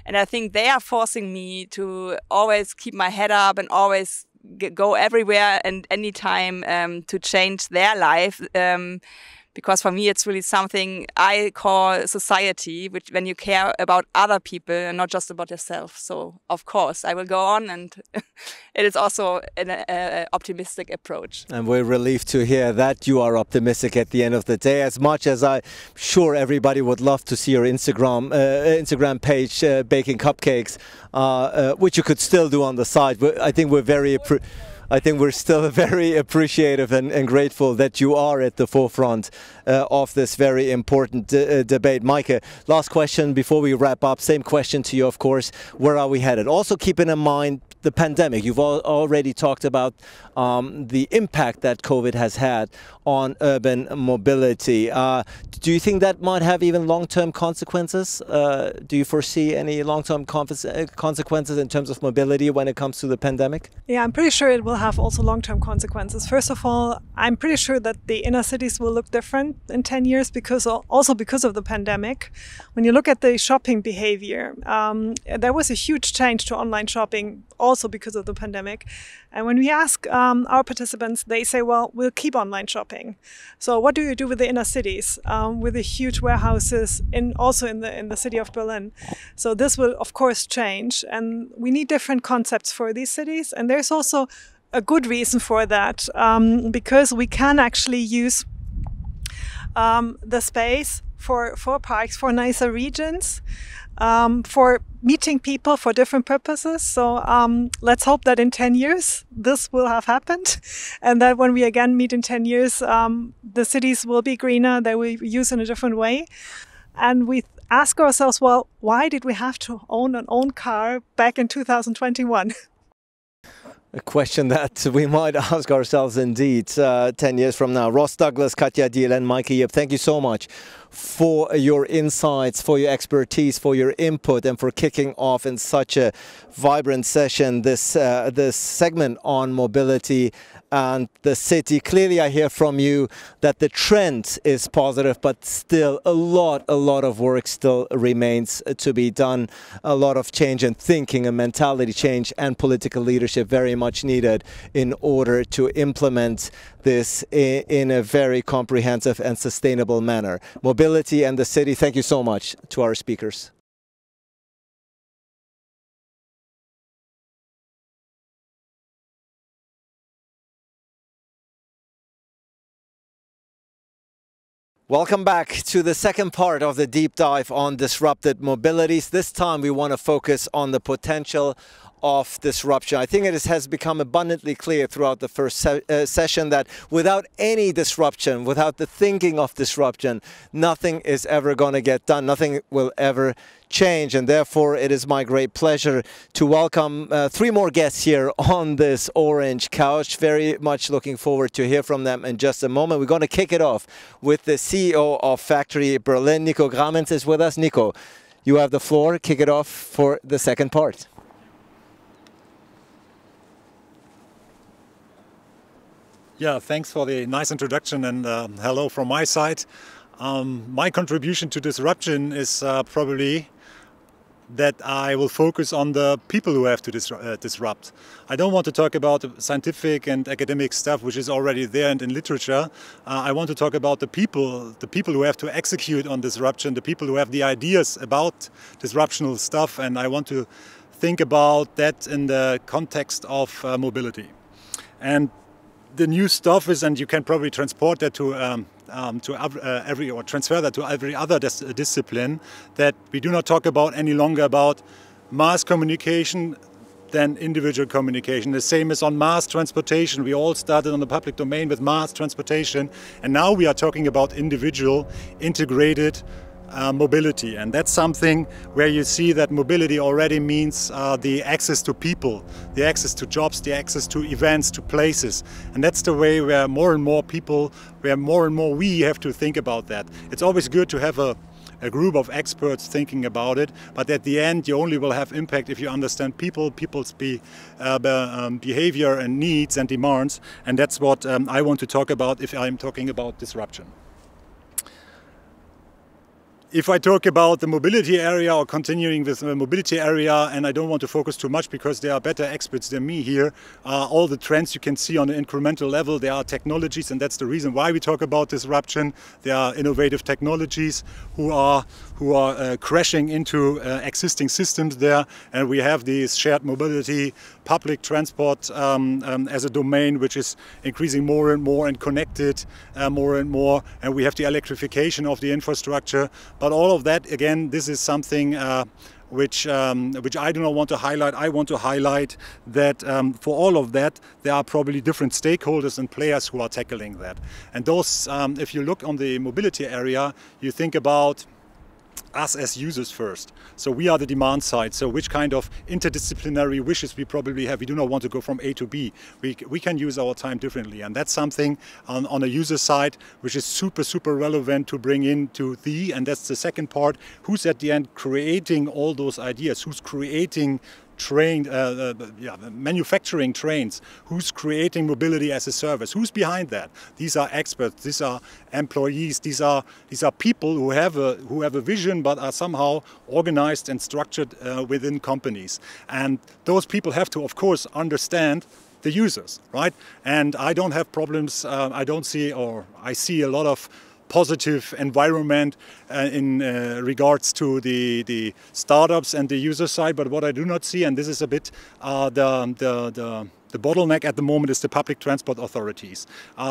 And I think they are forcing me to always keep my head up and always go everywhere and anytime to change their life. Because for me, it's really something I call society, which when you care about other people and not just about yourself. So, of course, I will go on, and it is also an optimistic approach. And we're relieved to hear that you are optimistic at the end of the day, as much as I'm sure everybody would love to see your Instagram page baking cupcakes, which you could still do on the side. I think we're still very appreciative and grateful that you are at the forefront of this very important debate. Maike, last question before we wrap up. Same question to you, of course. Where are we headed? Also keeping in mind the pandemic. You've already talked about the impact that COVID has had on urban mobility. Do you think that might have even long-term consequences? Do you foresee any long-term consequences in terms of mobility when it comes to the pandemic? Yeah, I'm pretty sure it will have also long-term consequences. First of all, I'm pretty sure that the inner cities will look different in 10 years because of the pandemic. When you look at the shopping behavior, there was a huge change to online shopping also because of the pandemic. And when we ask our participants, they say, well, we'll keep online shopping. So what do you do with the inner cities, with the huge warehouses also in the city of Berlin? So this will, of course, change. And we need different concepts for these cities. And there's also a good reason for that, because we can actually use the space for parks, for nicer regions, for meeting people for different purposes. So let's hope that in 10 years this will have happened, and that when we again meet in 10 years, the cities will be greener, they will be used in a different way. And we ask ourselves, well, why did we have to own an own car back in 2021? A question that we might ask ourselves indeed 10 years from now. Ross Douglas, Katja Diel and Maike Jipp, thank you so much for your insights, for your expertise, for your input, and for kicking off in such a vibrant session this segment on mobility and the city. Clearly, I hear from you that the trend is positive, but still a lot of work still remains to be done. A lot of change in thinking and mentality change and political leadership very much needed in order to implement this in a very comprehensive and sustainable manner. Mobility and the city, thank you so much to our speakers. Welcome back to the second part of the deep dive on disrupted mobilities. This time we want to focus on the potential of disruption. I think it has become abundantly clear throughout the first session that without any disruption, without the thinking of disruption, nothing is ever going to get done. Nothing will ever change, and therefore it is my great pleasure to welcome three more guests here on this orange couch. Very much looking forward to hear from them in just a moment. We're going to kick it off with the CEO of Factory Berlin. Nico Gramenz is with us. Nico, you have the floor. Kick it off for the second part. Yeah, thanks for the nice introduction, and hello from my side. My contribution to disruption is probably that I will focus on the people who have to disrupt. I don't want to talk about scientific and academic stuff which is already there and in literature. I want to talk about the people who have to execute on disruption, the people who have the ideas about disruptional stuff, and I want to think about that in the context of mobility. And the new stuff is, and you can probably transport that to transfer that to every other discipline, that we do not talk about any longer about mass communication than individual communication. The same is on mass transportation. We all started on the public domain with mass transportation, and now we are talking about individual integrated mobility, and that's something where you see that mobility already means the access to people, the access to jobs, the access to events, to places, and that's the way where more and more people, where more and more we have to think about that. It's always good to have a group of experts thinking about it, but at the end you only will have impact if you understand people's behavior and needs and demands, and that's what I want to talk about if I'm talking about disruption. If I talk about the mobility area, or continuing with the mobility area, and I don't want to focus too much because there are better experts than me here, all the trends you can see on an incremental level, there are technologies, and that's the reason why we talk about disruption. There are innovative technologies who are crashing into existing systems there, and we have these shared mobility, public transport as a domain which is increasing more and more and connected more and more, and we have the electrification of the infrastructure. But all of that, again, this is something which I do not want to highlight. I want to highlight that for all of that, there are probably different stakeholders and players who are tackling that. And those, if you look on the mobility area, you think about us as users first. So we are the demand side. So which kind of interdisciplinary wishes we probably have. We do not want to go from A to B. We can use our time differently. And that's something on a user side which is super relevant to bring into and that's the second part. Who's at the end creating all those ideas? Who's creating manufacturing trains? Who's creating mobility as a service? Who's behind that? These are experts. These are employees. These are people who have a vision but are somehow organized and structured within companies. And those people have to, of course, understand the users, right? And I don't have problems. I see a lot of positive environment in regards to the startups and the user side, but what I do not see, and this is a bit the bottleneck at the moment, is the public transport authorities.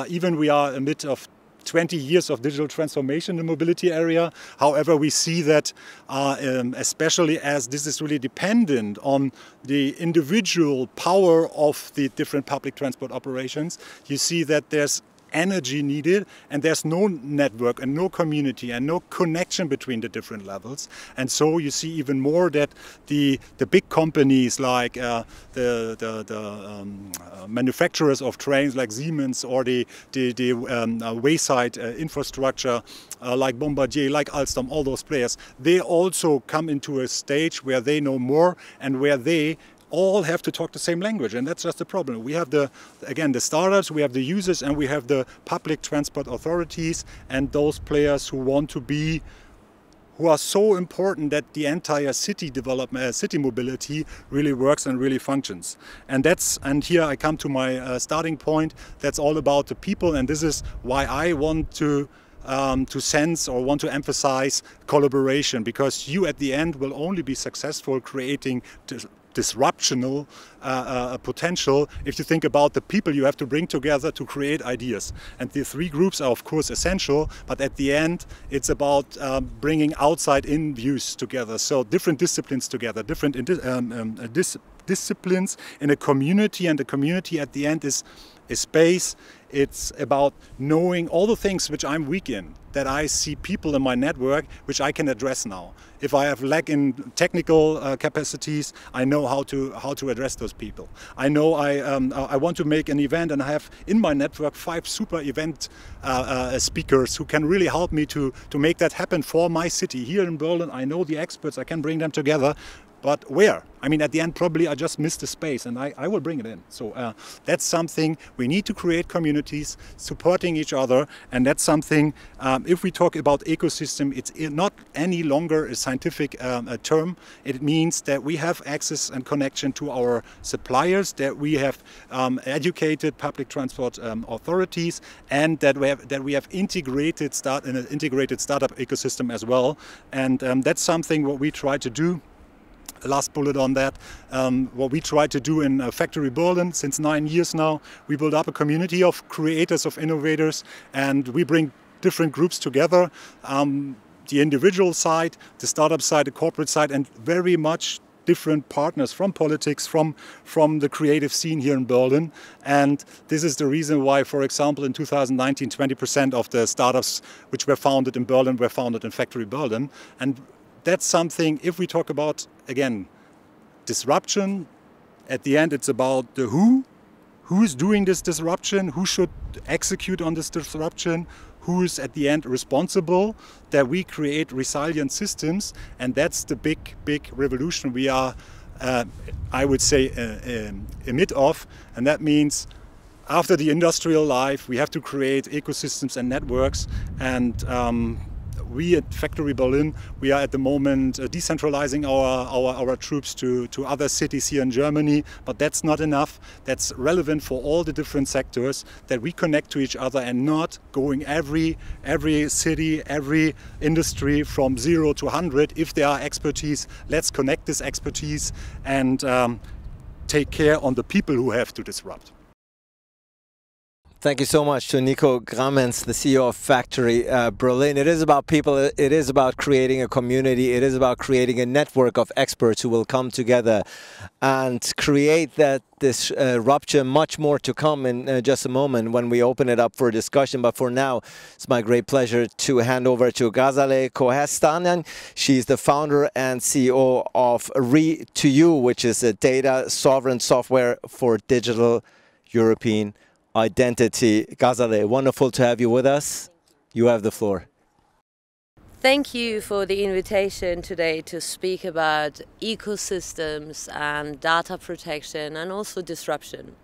Even we are a bit of 20 years of digital transformation in the mobility area. However, we see that especially as this is really dependent on the individual power of the different public transport operations, you see that there's energy needed, and there's no network and no community and no connection between the different levels. And so you see even more that the big companies like the manufacturers of trains like Siemens, or the wayside infrastructure like Bombardier, like Alstom, all those players, they also come into a stage where they know more and where they all have to talk the same language, and that's just the problem. We have the startups, we have the users, and we have the public transport authorities and those players who are so important that the entire city development, city mobility really works and really functions. And here I come to my starting point. That's all about the people, and this is why I want to sense or want to emphasize collaboration, because you at the end will only be successful creating disruptional potential if you think about the people you have to bring together to create ideas. And the three groups are of course essential, but at the end it's about bringing outside-in views together, so different disciplines together, different disciplines in a community, and the community at the end is a space. It's about knowing all the things which I'm weak in, that I see people in my network which I can address now. If I have lack in technical capacities, I know how to address those people. I know I want to make an event, and I have in my network 5 super event speakers who can really help me to make that happen for my city. Here in Berlin, I know the experts, I can bring them together. But where? I mean, at the end, probably I just missed the space, and I will bring it in. So that's something we need to create communities supporting each other, and that's something, if we talk about ecosystem, it's not any longer a scientific term. It means that we have access and connection to our suppliers, that we have educated public transport authorities, and that we have integrated an integrated startup ecosystem as well. And that's something what we try to do. Last bullet on that, what we try to do in Factory Berlin since 9 years now. We build up a community of creators, of innovators, and we bring different groups together. The individual side, the startup side, the corporate side, and very much different partners from politics, from the creative scene here in Berlin. And this is the reason why, for example, in 2019, 20% of the startups which were founded in Berlin were founded in Factory Berlin. And that's something, if we talk about, again, disruption, at the end it's about the who's doing this disruption, who should execute on this disruption, who is at the end responsible, that we create resilient systems. And that's the big revolution we are, I would say, amid of. And that means after the industrial life, we have to create ecosystems and networks. And we at Factory Berlin, we are at the moment decentralizing our troops to other cities here in Germany, but that's not enough. That's relevant for all the different sectors, that we connect to each other and not going every city, every industry from 0 to 100. If there are expertise, let's connect this expertise and take care on the people who have to disrupt. Thank you so much to Nico Grammens, the CEO of Factory Berlin. It is about people, it is about creating a community, it is about creating a network of experts who will come together and create that disruption. Much more to come in just a moment when we open it up for discussion. But for now, it's my great pleasure to hand over to Ghazaleh Kohestanen. She's the founder and CEO of Re2U, which is a data sovereign software for digital European identity. Ghazaleh, wonderful to have you with us. You have the floor. Thank you for the invitation today to speak about ecosystems and data protection and also disruption.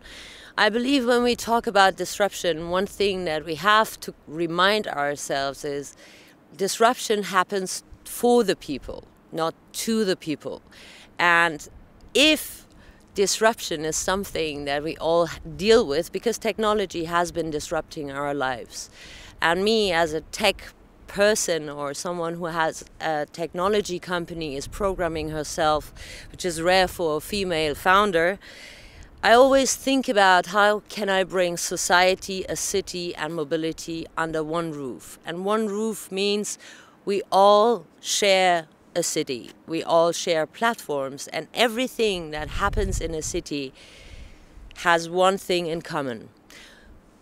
I believe when we talk about disruption, one thing that we have to remind ourselves is disruption happens for the people, not to the people. And if disruption is something that we all deal with, because technology has been disrupting our lives. And me as a tech person or someone who has a technology company, is programming herself, which is rare for a female founder, I always think about how can I bring society, a city and mobility under one roof. And one roof means we all share a city. We all share platforms, and everything that happens in a city has one thing in common: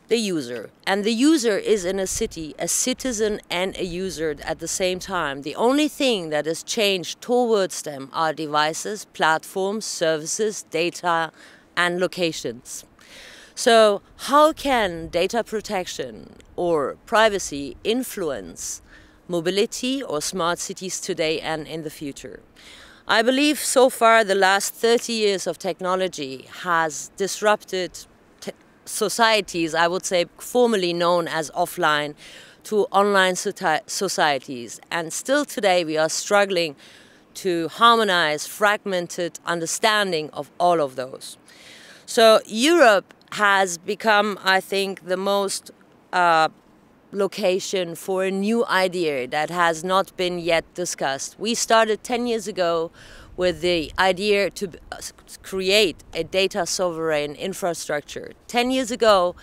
the user. And the user is in a city a citizen and a user at the same time. The only thing that has changed towards them are devices, platforms, services, data and locations. So how can data protection or privacy influence mobility or smart cities today and in the future? I believe so far the last 30 years of technology has disrupted societies, I would say formerly known as offline, to online societies. And still today we are struggling to harmonize fragmented understanding of all of those. So Europe has become, I think, the most location for a new idea that has not been yet discussed. We started 10 years ago with the idea to create a data sovereign infrastructure. 10 years ago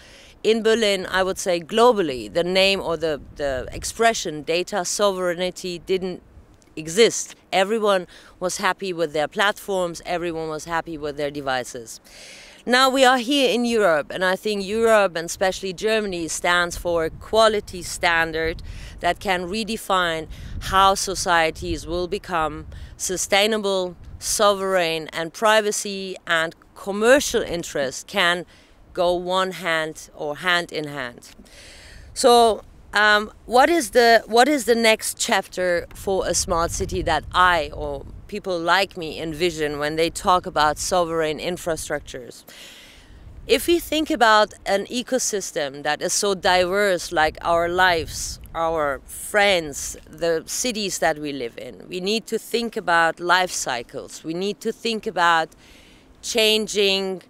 in Berlin, I would say globally, the name or the expression data sovereignty didn't exist. Everyone was happy with their platforms, everyone was happy with their devices. Now we are here in Europe, and I think Europe, and especially Germany, stands for a quality standard that can redefine how societies will become sustainable, sovereign, and privacy and commercial interest can go one hand or hand in hand. So what is the next chapter for a smart city that I or people like me envision when they talk about sovereign infrastructures? If we think about an ecosystem that is so diverse, like our lives, our friends, the cities that we live in, we need to think about life cycles. We need to think about changing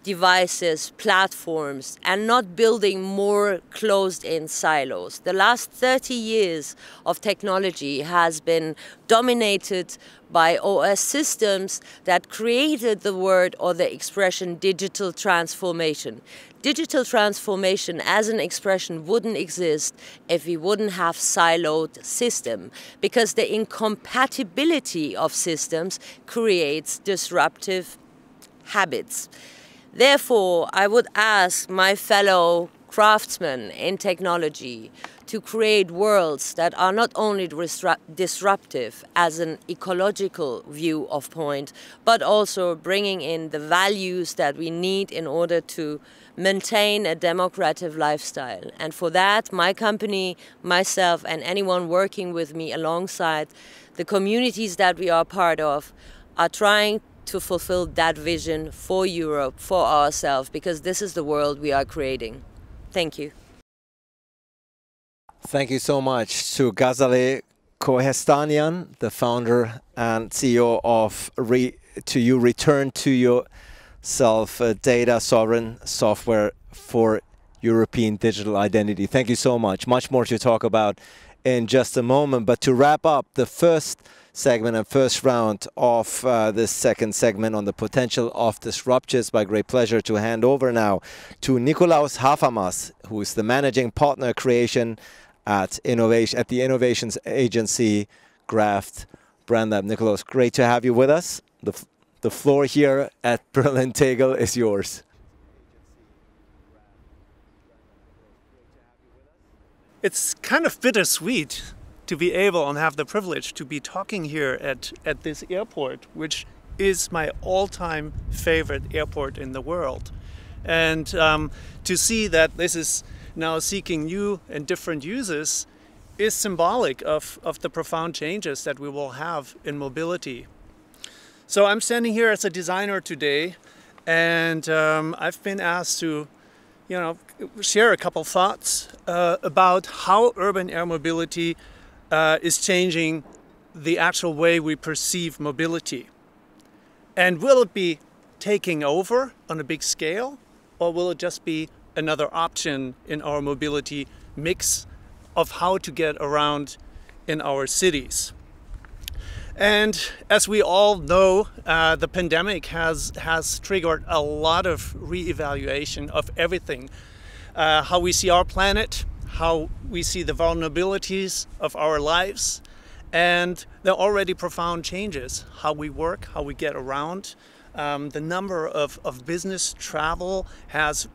devices, platforms, and not building more closed-in silos. The last 30 years of technology has been dominated by OS systems that created the word or the expression digital transformation. Digital transformation as an expression wouldn't exist if we wouldn't have siloed system, because the incompatibility of systems creates disruptive habits. Therefore, I would ask my fellow craftsmen in technology to create worlds that are not only disruptive as an ecological view of point, but also bringing in the values that we need in order to maintain a democratic lifestyle. And for that, my company, myself, and anyone working with me alongside the communities that we are part of are trying to fulfill that vision for Europe, for ourselves, because this is the world we are creating. Thank you. Thank you so much to Ghazaleh Kohestanian, the founder and CEO of Return to Yourself, data sovereign software for European digital identity. Thank you so much. Much more to talk about in just a moment. But to wrap up the first segment and first round of this second segment on the potential of disruptors, my great pleasure to hand over now to Nikolaus Hafermas, who is the managing partner creation at the innovations agency Graft Brand Lab. Nikolaus, great to have you with us. The floor here at Berlin Tegel is yours. It's kind of bittersweet to be able and have the privilege to be talking here at this airport, which is my all-time favorite airport in the world. And to see that this is now seeking new and different uses is symbolic of the profound changes that we will have in mobility. So I'm standing here as a designer today, and I've been asked to share a couple thoughts about how urban air mobility is changing the actual way we perceive mobility. And will it be taking over on a big scale, or will it just be another option in our mobility mix of how to get around in our cities? And as we all know, the pandemic has triggered a lot of re-evaluation of everything. How we see our planet, how we see the vulnerabilities of our lives, and there are already profound changes. How we work, how we get around. The number of business travel has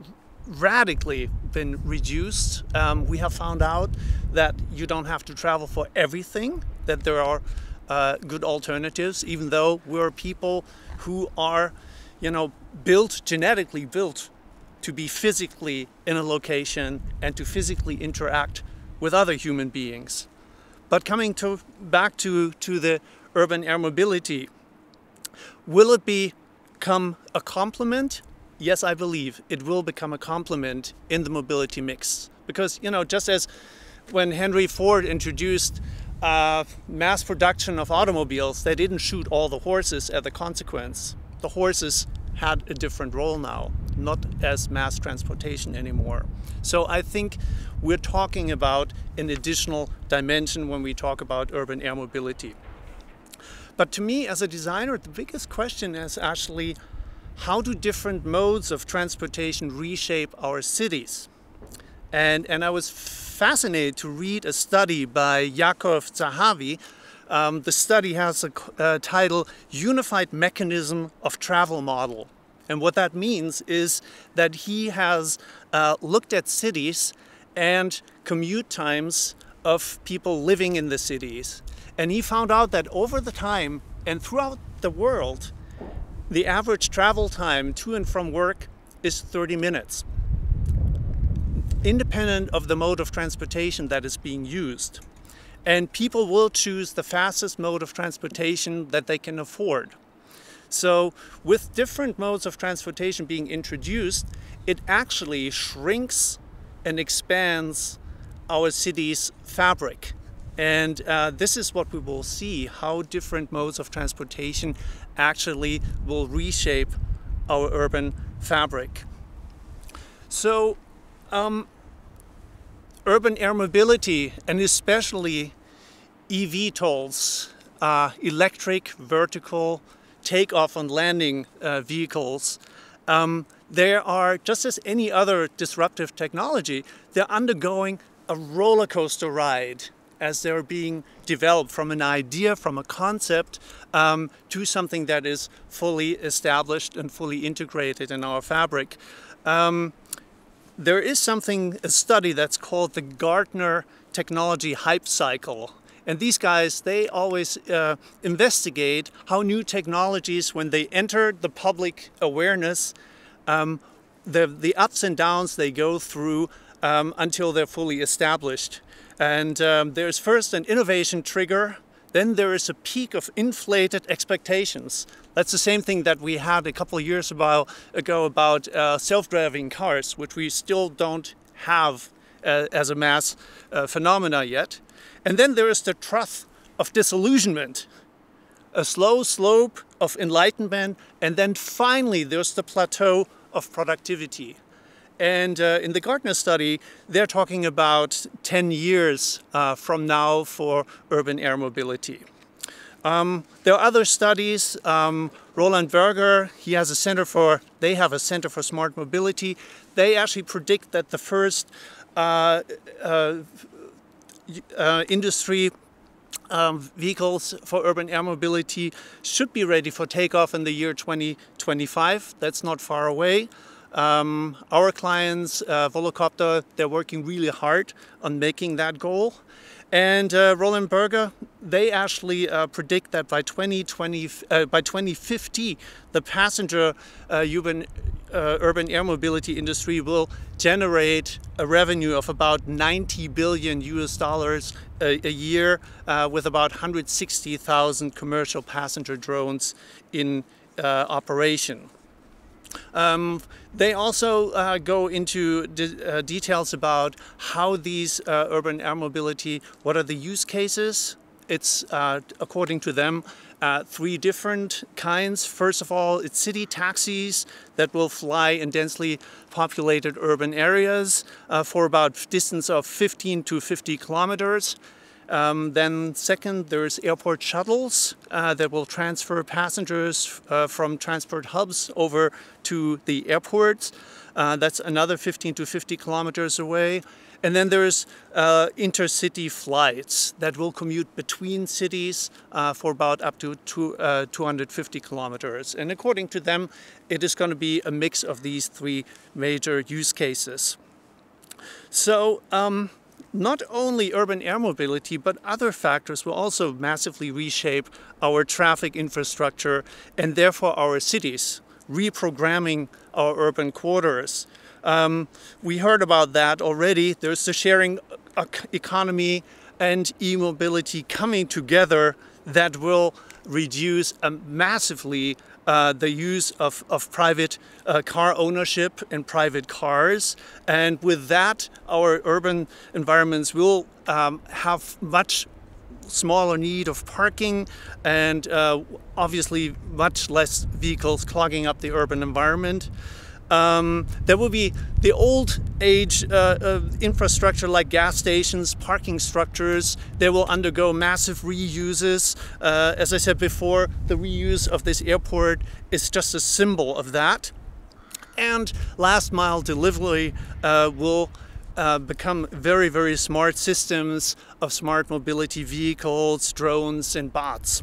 radically been reduced. We have found out that you don't have to travel for everything, that there are good alternatives, even though we're people who are, genetically built to be physically in a location and to physically interact with other human beings. But coming back to the urban air mobility, Will it become a complement? Yes, I believe it will become a complement in the mobility mix. Because, you know, just as when Henry Ford introduced mass production of automobiles, they didn't shoot all the horses as a consequence. The horses had a different role now, not as mass transportation anymore. So I think we're talking about an additional dimension when we talk about urban air mobility. But to me, as a designer, the biggest question is actually, how do different modes of transportation reshape our cities? And I was fascinated to read a study by Yakov Zahavi. The study has a title, Unified Mechanism of Travel Model. And what that means is that he has looked at cities and commute times of people living in the cities. And he found out that over the time and throughout the world, the average travel time to and from work is 30 minutes, independent of the mode of transportation that is being used. And people will choose the fastest mode of transportation that they can afford. So with different modes of transportation being introduced, it actually shrinks and expands our city's fabric. And this is what we will see, how different modes of transportation actually will reshape our urban fabric. So urban air mobility, and especially eVTOLs, electric vertical takeoff and landing vehicles, they are, just as any other disruptive technology, they're undergoing a roller coaster ride as they're being developed from an idea, from a concept, to something that is fully established and fully integrated in our fabric. There is a study that's called the Gartner Technology Hype Cycle. And these guys, they always investigate how new technologies, when they enter the public awareness, the ups and downs they go through until they're fully established. And there's first an innovation trigger, then there is a peak of inflated expectations. That's the same thing that we had a couple of years ago about self-driving cars, which we still don't have as a mass phenomena yet. And then there is the trough of disillusionment, a slow slope of enlightenment, and then finally there's the plateau of productivity. And in the Gartner study, they're talking about 10 years from now for urban air mobility. There are other studies. Roland Berger, they have a Center for Smart Mobility. They actually predict that the first industry vehicles for urban air mobility should be ready for takeoff in the year 2025. That's not far away. Our clients, Volocopter, they're working really hard on making that goal. And Roland Berger, they actually predict that by 2050, the passenger urban air mobility industry will generate a revenue of about $90 billion a year, with about 160,000 commercial passenger drones in operation. They also go into details about how these urban air mobility, what are the use cases. It's, according to them, 3 different kinds. First of all, it's city taxis that will fly in densely populated urban areas for about distance of 15 to 50 kilometers. Then second, there's airport shuttles that will transfer passengers from transport hubs over to the airports. That's another 15 to 50 kilometers away. And then there's intercity flights that will commute between cities for about up to 250 kilometers. And according to them, it is going to be a mix of these 3 major use cases. So, not only urban air mobility, but other factors will also massively reshape our traffic infrastructure and therefore our cities, reprogramming our urban quarters. We heard about that already. There's the sharing economy and e-mobility coming together that will reduce massively the use of private car ownership and private cars. And with that, our urban environments will have much smaller need of parking and obviously much less vehicles clogging up the urban environment. There will be the old age infrastructure like gas stations, parking structures. They will undergo massive reuses. As I said before, the reuse of this airport is just a symbol of that. And last mile delivery will become very, very smart systems of smart mobility vehicles, drones and bots.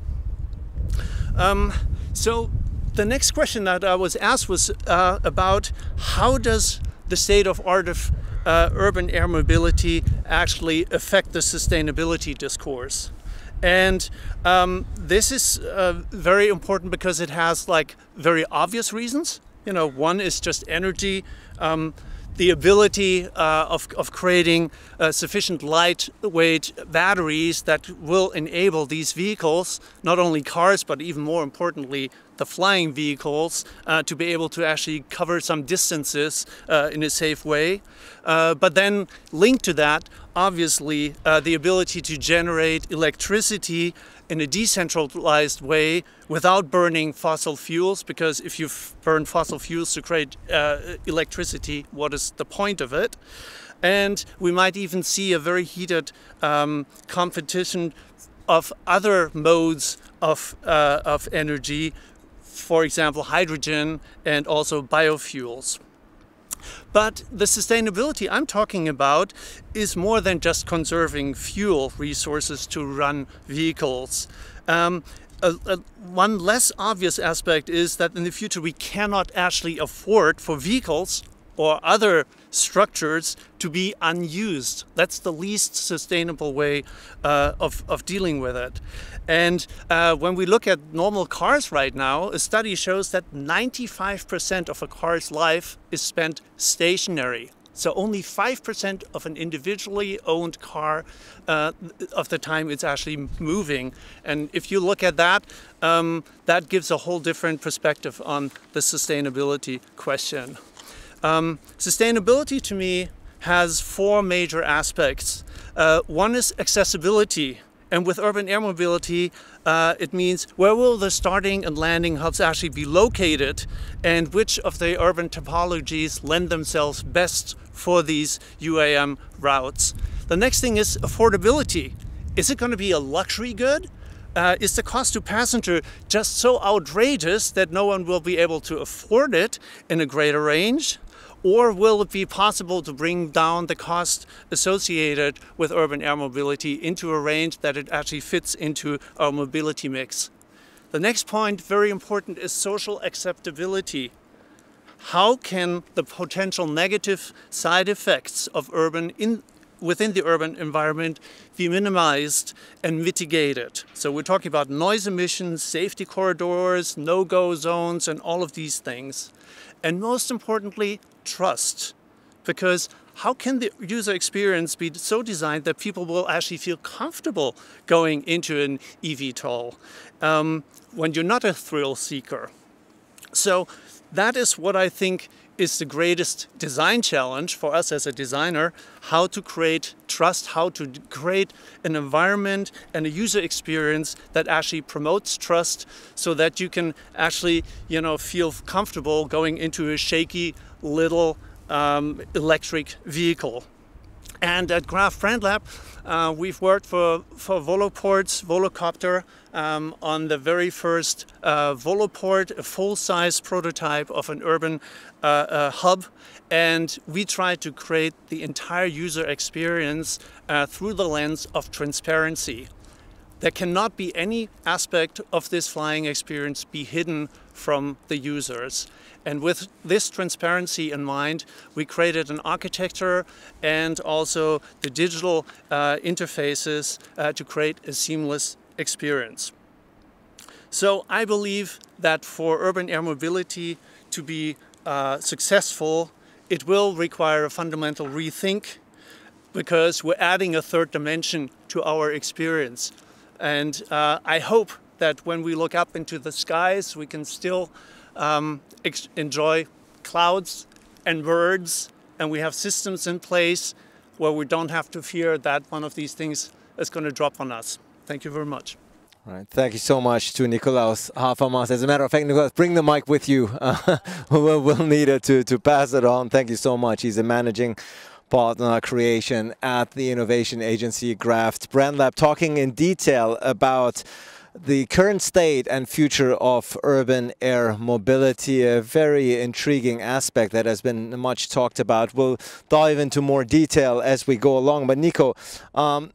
So the next question that I was asked was about how does the state of art of urban air mobility actually affect the sustainability discourse. And this is very important because it has like very obvious reasons. You know, one is just energy. The ability of creating sufficient lightweight batteries that will enable these vehicles, not only cars, but even more importantly, the flying vehicles, to be able to actually cover some distances in a safe way. But then linked to that, obviously, the ability to generate electricity in a decentralized way without burning fossil fuels, because if you burn fossil fuels to create electricity, what is the point of it? And we might even see a very heated competition of other modes of energy, for example, hydrogen and also biofuels. But the sustainability I'm talking about is more than just conserving fuel resources to run vehicles. One less obvious aspect is that in the future we cannot actually afford for vehicles or other structures to be unused. That's the least sustainable way of dealing with it. And when we look at normal cars right now, a study shows that 95% of a car's life is spent stationary. So only 5% of an individually owned car of the time it's actually moving. And if you look at that, that gives a whole different perspective on the sustainability question. Sustainability to me has four major aspects. One is accessibility. And with urban air mobility, it means where will the starting and landing hubs actually be located and which of the urban topologies lend themselves best for these UAM routes. The next thing is affordability. Is it going to be a luxury good? Is the cost to passenger just so outrageous that no one will be able to afford it in a greater range? Or will it be possible to bring down the cost associated with urban air mobility into a range that it actually fits into our mobility mix? The next point, very important, is social acceptability. How can the potential negative side effects of within the urban environment be minimized and mitigated? So we're talking about noise emissions, safety corridors, no-go zones, and all of these things. And most importantly, trust. Because how can the user experience be so designed that people will actually feel comfortable going into an eVTOL when you're not a thrill seeker? So that is what I think is the greatest design challenge for us as a designer, how to create trust, how to create an environment and a user experience that actually promotes trust so that you can actually, feel comfortable going into a shaky little electric vehicle. And at Graf Brand Lab, we've worked for Volocopter on the very first Voloport, a full-size prototype of an urban hub. And we tried to create the entire user experience through the lens of transparency. There cannot be any aspect of this flying experience be hidden from the users. And with this transparency in mind, we created an architecture and also the digital interfaces to create a seamless experience. So I believe that for urban air mobility to be successful, it will require a fundamental rethink because we're adding a third dimension to our experience. And I hope that when we look up into the skies, we can still enjoy clouds and birds, and we have systems in place where we don't have to fear that one of these things is going to drop on us. Thank you very much. All right. Thank you so much to Nikolaus Habermas. As a matter of fact, Nikolaus, bring the mic with you. We'll need it to pass it on. Thank you so much. He's a managing partner creation at the innovation agency Graft Brand Lab, talking in detail about the current state and future of urban air mobility, a very intriguing aspect that has been much talked about. We'll dive into more detail as we go along. But Nico,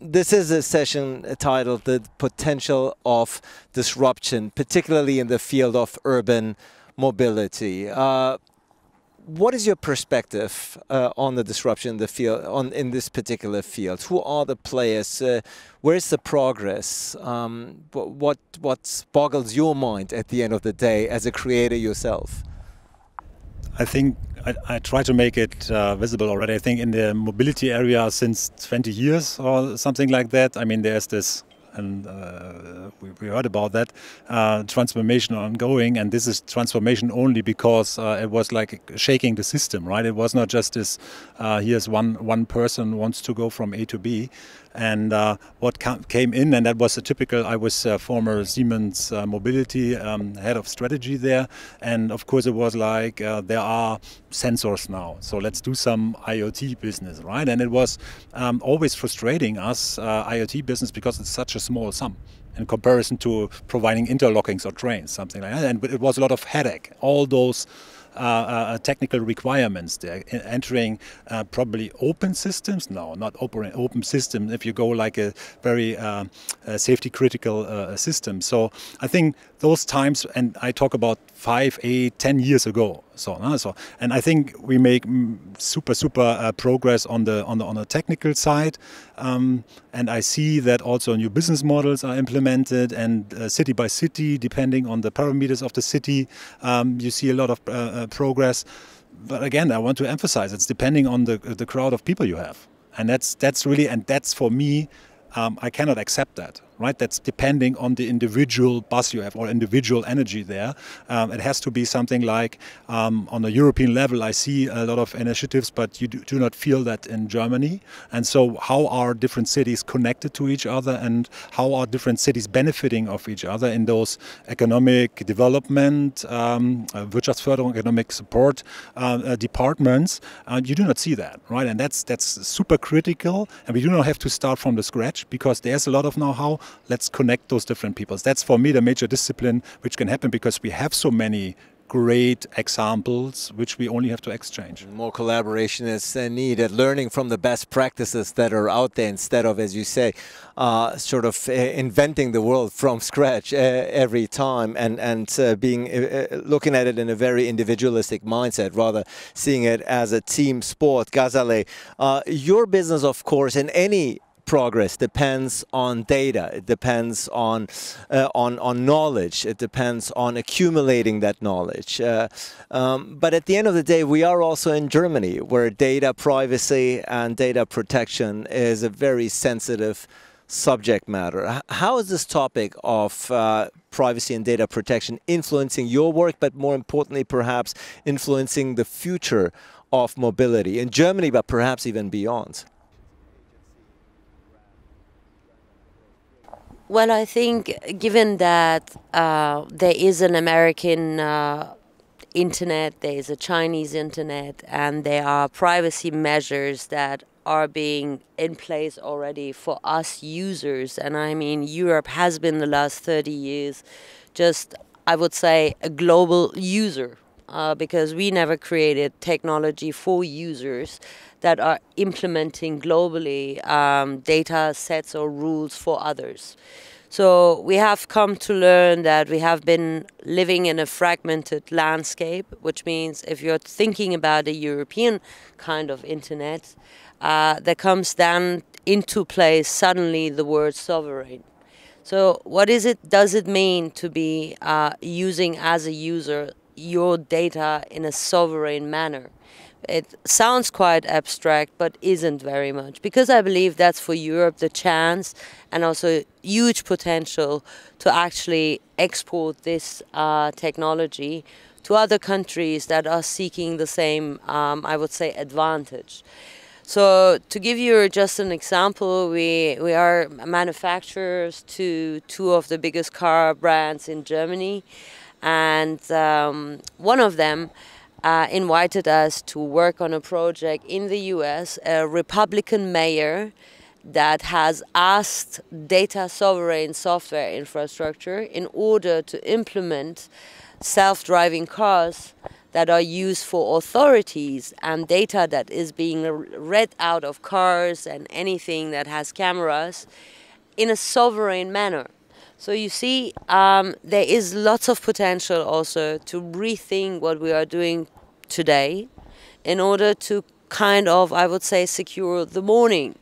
this is a session titled The Potential of Disruption, particularly in the field of urban mobility. What is your perspective on the disruption in the field, in this particular field? Who are the players? Where's the progress? What boggles your mind at the end of the day as a creator yourself? I think I try to make it visible already. I think in the mobility area since 20 years or something like that. I mean, there's this, and we heard about that transformation ongoing, and this is transformation only because it was like shaking the system, right? It was not just this, here's one person wants to go from A to B. And what came in, and that was a typical, I was former Siemens Mobility head of strategy there, and of course it was like there are sensors now, so let's do some IoT business, right? And it was always frustrating us, IoT business, because it's such a small sum in comparison to providing interlockings or trains, something like that. And it was a lot of headache, all those technical requirements there, entering probably open systems. No, not open systems if you go like a very safety critical system. So I think those times, and I talk about 5, 8, 10 years ago. And I think we make super progress on the technical side, and I see that also new business models are implemented, and city by city, depending on the parameters of the city, you see a lot of progress. But again, I want to emphasize it's depending on the crowd of people you have, and that's really, and that's for me. I cannot accept that, right? That's depending on the individual bus you have or individual energy there. It has to be something like on a European level, I see a lot of initiatives, but you do not feel that in Germany. And so how are different cities connected to each other, and how are different cities benefiting of each other in those economic development, Wirtschaftsförderung, economic support departments? You do not see that, right? And that's super critical, and we do not have to start from the scratch, because there's a lot of know-how. Let's connect those different peoples. That's for me the major discipline which can happen, because we have so many great examples which we only have to exchange. More collaboration is needed, learning from the best practices that are out there, instead of, as you say, sort of inventing the world from scratch every time, and being looking at it in a very individualistic mindset, rather seeing it as a team sport. Ghazaleh, your business, of course, in any progress depends on data. It depends on knowledge. It depends on accumulating that knowledge. But at the end of the day, we are also in Germany, where data privacy and data protection is a very sensitive subject matter. How is this topic of privacy and data protection influencing your work, but more importantly, perhaps influencing the future of mobility in Germany, but perhaps even beyond? Well, I think given that there is an American internet, there is a Chinese internet, and there are privacy measures that are being in place already for us users. And I mean, Europe has been the last 30 years just, I would say, a global user, because we never created technology for users that are implementing globally data sets or rules for others. So we have come to learn that we have been living in a fragmented landscape, which means if you're thinking about a European kind of internet, there comes then into place suddenly the word sovereign. So what does it mean to be using as a user your data in a sovereign manner? It sounds quite abstract, but isn't very much, because I believe that's for Europe the chance and also huge potential to actually export this technology to other countries that are seeking the same, I would say, advantage. So to give you just an example, we are manufacturers to two of the biggest car brands in Germany, and one of them invited us to work on a project in the US, a Republican mayor that has asked data sovereign software infrastructure in order to implement self-driving cars that are used for authorities, and data that is being read out of cars and anything that has cameras in a sovereign manner. So you see, there is lots of potential also to rethink what we are doing today in order to kind of, I would say, secure the morning.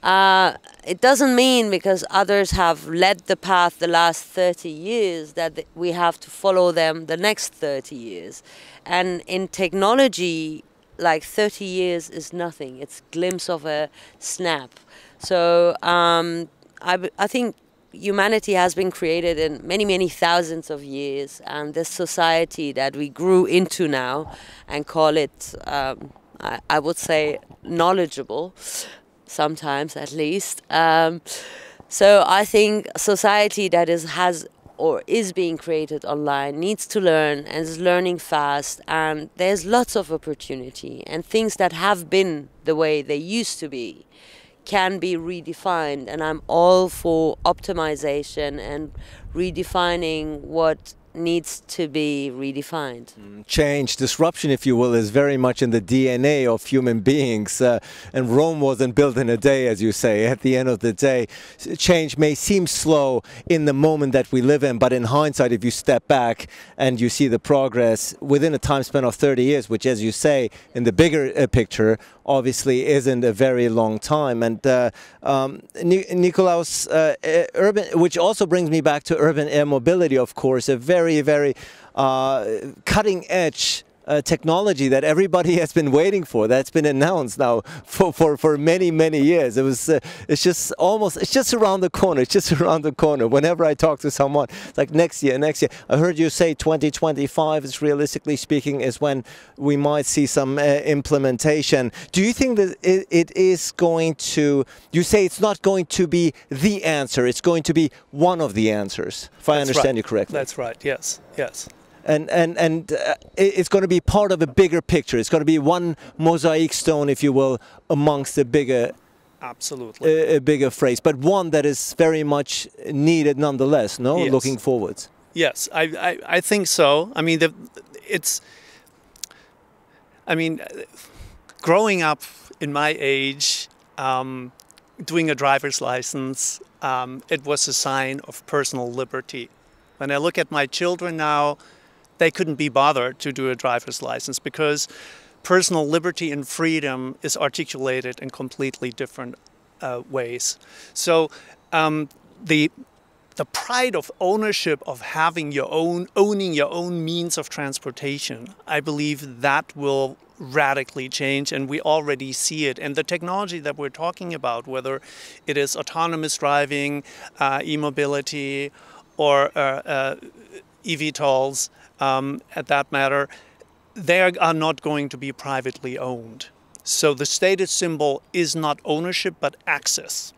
It doesn't mean because others have led the path the last 30 years that we have to follow them the next 30 years. And in technology, like 30 years is nothing. It's a glimpse of a snap. So I think humanity has been created in many, many thousands of years, and this society that we grew into now and call it, I would say, knowledgeable, sometimes at least. So I think society that has or is being created online needs to learn and is learning fast, and there's lots of opportunity, and things that have been the way they used to be can be redefined, and I'm all for optimization and redefining what needs to be redefined. Change, disruption, if you will, is very much in the DNA of human beings, and Rome wasn't built in a day, as you say. At the end of the day, change may seem slow in the moment that we live in, but in hindsight, if you step back and you see the progress within a time span of 30 years, which, as you say, in the bigger picture, obviously isn't a very long time. And Nikolaus, urban, which also brings me back to urban air mobility, of course, a very, very cutting edge technology that everybody has been waiting for, that's been announced now for many, many years. It's just around the corner. It's just around the corner. Whenever I talk to someone, it's like next year. I heard you say 2025 is, realistically speaking, is when we might see some implementation. Do you think that it is going to, you say it's not going to be the answer, it's going to be one of the answers, if I understand you correctly? That's right, yes, yes. And it's going to be part of a bigger picture. It's going to be one mosaic stone, if you will, amongst a bigger, absolutely, a bigger phrase, but one that is very much needed nonetheless. No, yes. Looking forwards. Yes, I think so. I mean, growing up in my age, doing a driver's license, it was a sign of personal liberty. When I look at my children now, they couldn't be bothered to do a driver's license because personal liberty and freedom is articulated in completely different ways. So the pride of ownership, of having owning your own means of transportation, I believe that will radically change, and we already see it. And the technology that we're talking about, whether it is autonomous driving, e-mobility, or eVTOLs, at that matter, they are not going to be privately owned. So the status symbol is not ownership, but access.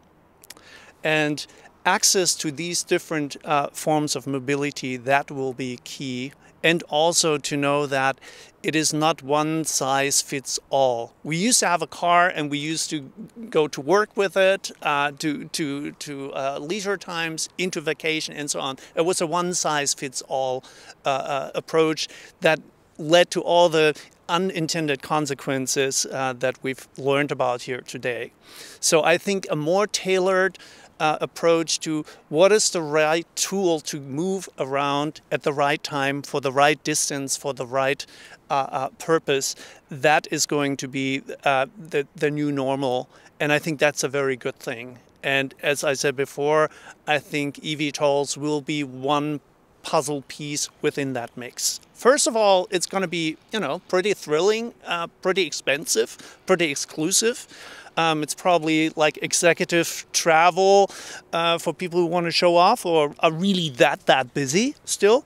And access to these different forms of mobility, that will be key. And also to know that it is not one size fits all. We used to have a car and we used to go to work with it, to leisure times, into vacation and so on. It was a one size fits all approach that led to all the unintended consequences that we've learned about here today. So I think a more tailored approach to what is the right tool to move around at the right time, for the right distance, for the right purpose, that is going to be the new normal. And I think that's a very good thing. And as I said before, I think eVTOLs will be one puzzle piece within that mix. First of all, it's going to be, you know, pretty thrilling, pretty expensive, pretty exclusive. It's probably like executive travel for people who want to show off or are really that busy still.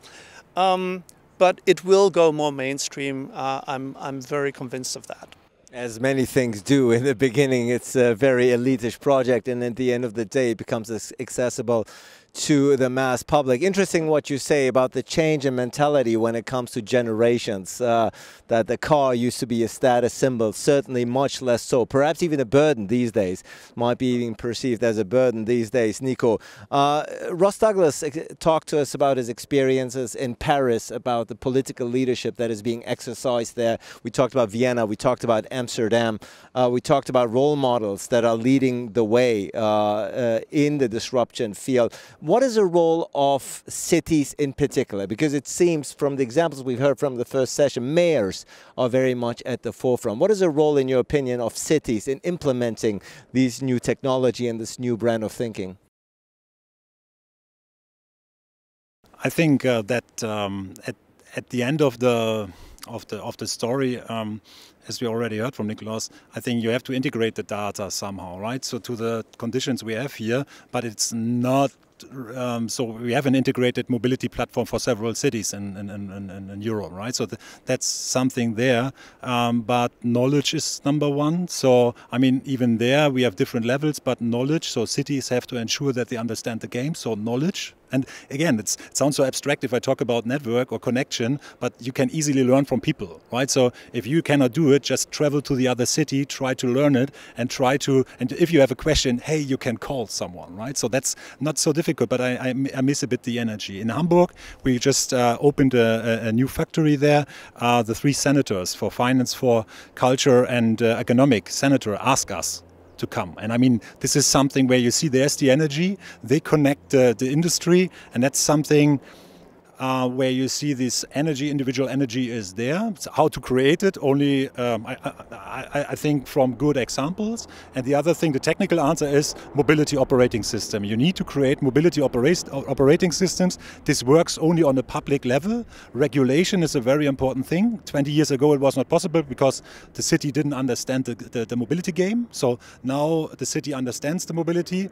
But it will go more mainstream. I'm very convinced of that. As many things do. In the beginning, it's a very elitist project, and at the end of the day, it becomes accessible to the mass public. Interesting what you say about the change in mentality when it comes to generations, that the car used to be a status symbol, certainly much less so. Perhaps even a burden these days, might be even perceived as a burden these days. Nico, Ross Douglas talked to us about his experiences in Paris, about the political leadership that is being exercised there. We talked about Vienna, we talked about Amsterdam, we talked about role models that are leading the way in the disruption field. What is the role of cities in particular? Because it seems from the examples we've heard from the first session, mayors are very much at the forefront. What is the role, in your opinion, of cities in implementing these new technology and this new brand of thinking? I think that at the end of the story, as we already heard from Nicolas, I think you have to integrate the data somehow, right? So to the conditions we have here, but it's not. So we have an integrated mobility platform for several cities in Europe, right? So that's something there, but knowledge is number one. So I mean, even there we have different levels, but knowledge. So cities have to ensure that they understand the game. So knowledge. And again, it sounds so abstract if I talk about network or connection, but you can easily learn from people, right? So if you cannot do it, just travel to the other city, try to learn it, and and if you have a question, hey, you can call someone, right? So that's not so difficult, but I miss a bit the energy. In Hamburg, we just opened a new factory there. The 3 senators for finance, for culture and economic senator asked us to come. And I mean, this is something where you see there's the energy, they connect the industry, and that's something where you see this energy, individual energy is there. So how to create it, only I think from good examples. And the other thing, the technical answer is mobility operating system. You need to create mobility operating systems. This works only on a public level. Regulation is a very important thing. 20 years ago it was not possible because the city didn't understand the mobility game. So now the city understands the mobility.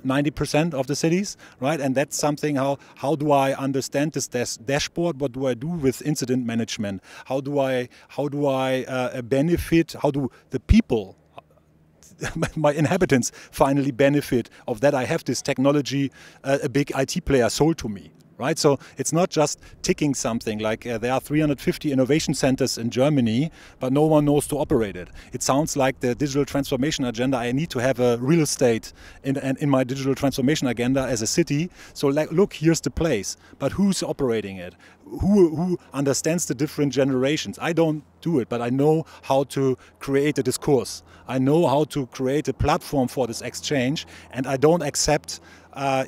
90% of the cities, right? And that's something, how do I understand this dashboard? What do I do with incident management? How do I benefit? How do the people, my inhabitants, finally benefit of that? I have this technology, a big IT player sold to me. Right? So it's not just ticking something like there are 350 innovation centers in Germany, but no one knows to operate it. It sounds like the digital transformation agenda. I need to have a real estate in my digital transformation agenda as a city. So like, look, here's the place, but who's operating it? Who understands the different generations? I don't do it, but I know how to create a discourse. I know how to create a platform for this exchange, and I don't accept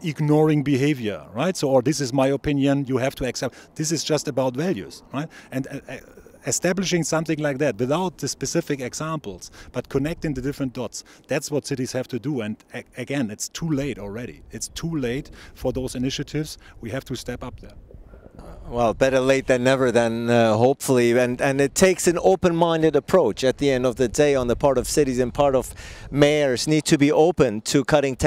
ignoring behavior, right? So, or this is my opinion, you have to accept. This is just about values, right? And establishing something like that without the specific examples, but connecting the different dots, that's what cities have to do. And again, it's too late already. It's too late for those initiatives. We have to step up there. Well, better late than never then, hopefully. And it takes an open-minded approach at the end of the day on the part of cities and part of mayors need to be open to cutting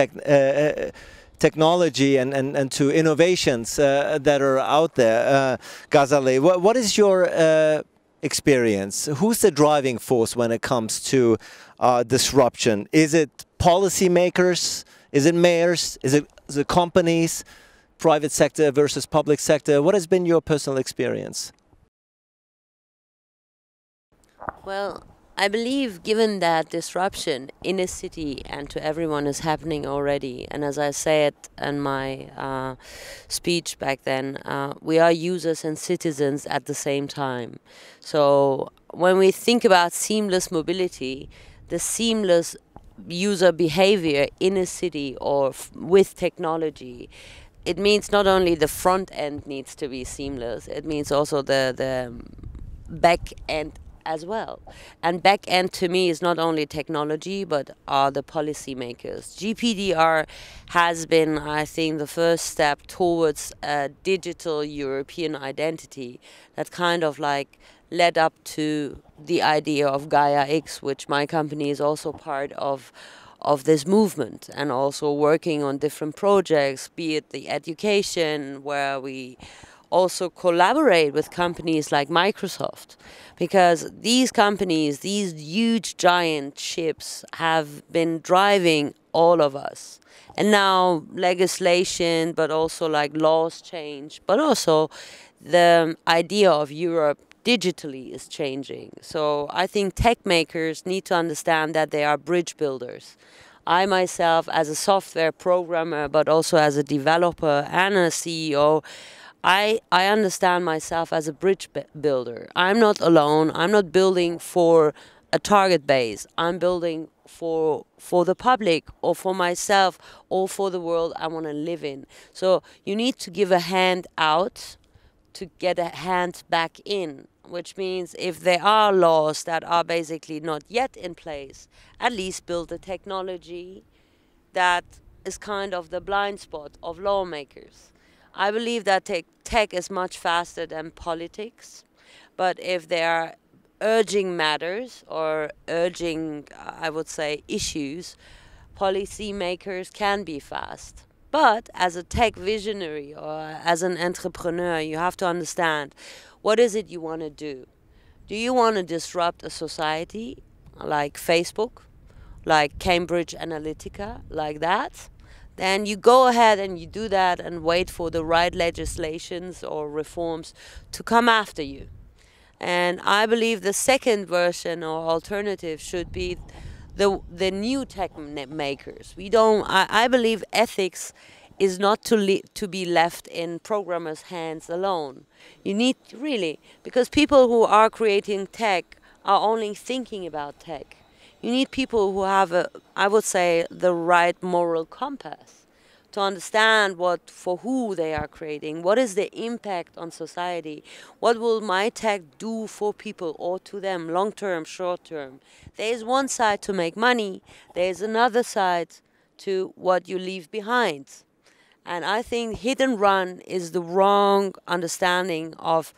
technology and to innovations that are out there. Ghazaleh, what is your experience? Who's the driving force when it comes to disruption? Is it policymakers? Is it mayors? Is it companies? Private sector versus public sector? What has been your personal experience? Well, I believe given that disruption in a city and to everyone is happening already, and as I said in my speech back then, we are users and citizens at the same time. So when we think about seamless mobility, the seamless user behavior in a city or with technology, it means not only the front end needs to be seamless, it means also the back end as well. And back end to me is not only technology, but are the policymakers. GPDR has been, I think, the first step towards a digital European identity that kind of like led up to the idea of Gaia X, which my company is also part of this movement, and also working on different projects, be it the education, where we also collaborate with companies like Microsoft, because these companies, these huge giant ships, have been driving all of us. And now legislation, but also like laws change, but also the idea of Europe digitally is changing. So I think tech makers need to understand that they are bridge builders. I myself, as a software programmer, but also as a developer and a CEO, I understand myself as a bridge builder. I'm not alone. I'm not building for a target base. I'm building for the public, or for myself, or for the world I want to live in. So you need to give a hand out to get a hand back in, which means if there are laws that are basically not yet in place, at least build the technology that is kind of the blind spot of lawmakers. I believe that tech is much faster than politics, but if there are urging matters or urging, I would say, issues, policymakers can be fast. But as a tech visionary or as an entrepreneur, you have to understand, what is it you want to do? Do you want to disrupt a society like Facebook, like Cambridge Analytica, like that? Then you go ahead and you do that and wait for the right legislations or reforms to come after you. And I believe the second version or alternative should be the new tech makers. I believe ethics is not to be left in programmers' hands alone. You need really, because people who are creating tech are only thinking about tech. You need people who have I would say, the right moral compass to understand for who they are creating, what is the impact on society, what will my tech do for people or to them, long term, short term. There is one side to make money, there is another side to what you leave behind. And I think hit and run is the wrong understanding of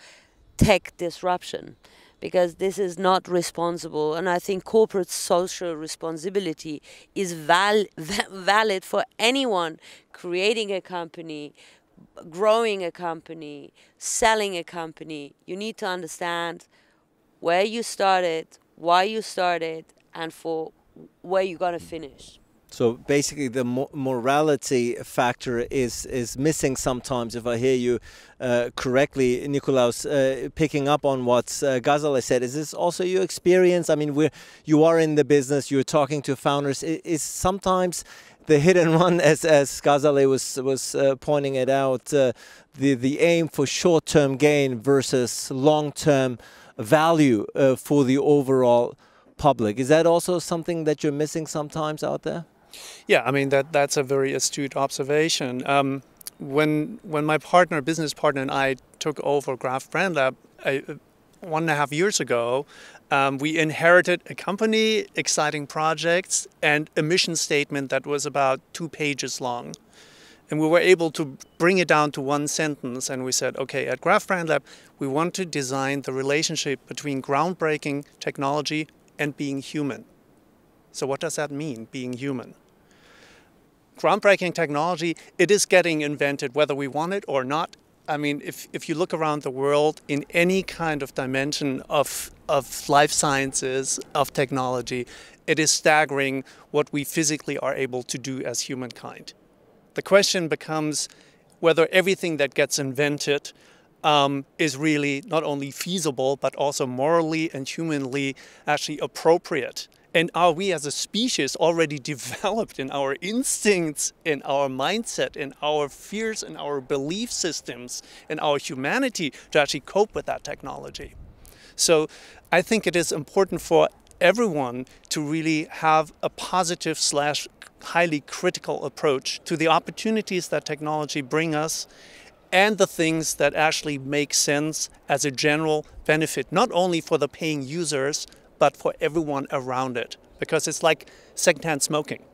tech disruption, because this is not responsible. And I think corporate social responsibility is valid for anyone creating a company, growing a company, selling a company. You need to understand where you started, why you started, and for where you're going to finish. So basically the morality factor is missing sometimes, if I hear you correctly, Nikolaus, picking up on what Ghazaleh said. Is this also your experience? I mean, you are in the business, you're talking to founders. Is sometimes the hit and run, as Ghazaleh was pointing it out, the aim for short-term gain versus long-term value for the overall public? Is that also something that you're missing sometimes out there? Yeah, I mean, that's a very astute observation. When my business partner and I took over Graph Brand Lab 1.5 years ago, we inherited a company, exciting projects, and a mission statement that was about 2 pages long. And we were able to bring it down to 1 sentence, and we said, okay, at Graph Brand Lab, we want to design the relationship between groundbreaking technology and being human. So what does that mean, being human? Groundbreaking technology, it is getting invented whether we want it or not. I mean, if you look around the world in any kind of dimension of life sciences, of technology, it is staggering what we physically are able to do as humankind. The question becomes whether everything that gets invented is really not only feasible, but also morally and humanly actually appropriate. And are we as a species already developed in our instincts, in our mindset, in our fears, in our belief systems, in our humanity to actually cope with that technology? So I think it is important for everyone to really have a positive / highly critical approach to the opportunities that technology bring us, and the things that actually make sense as a general benefit, not only for the paying users, but for everyone around it. Because it's like secondhand smoking.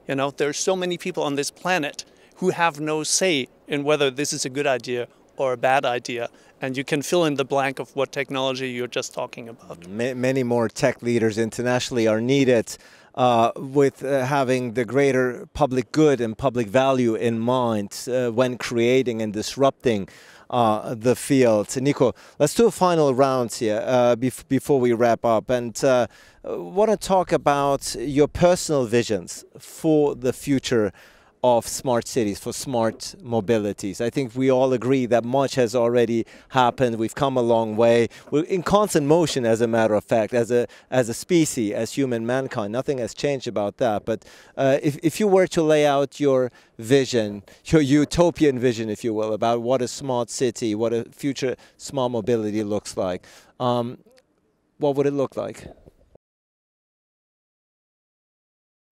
You know, there's so many people on this planet who have no say in whether this is a good idea or a bad idea. And you can fill in the blank of what technology you're just talking about. Many more tech leaders internationally are needed with having the greater public good and public value in mind when creating and disrupting the field. Nico, let's do a final round here before we wrap up, and want to talk about your personal visions for the future of smart cities, for smart mobilities. I think we all agree that much has already happened. We've come a long way. We're in constant motion, as a matter of fact, as a species, as human mankind. Nothing has changed about that. But if you were to lay out your vision, your utopian vision, if you will, about what a smart city, what a future smart mobility looks like, what would it look like?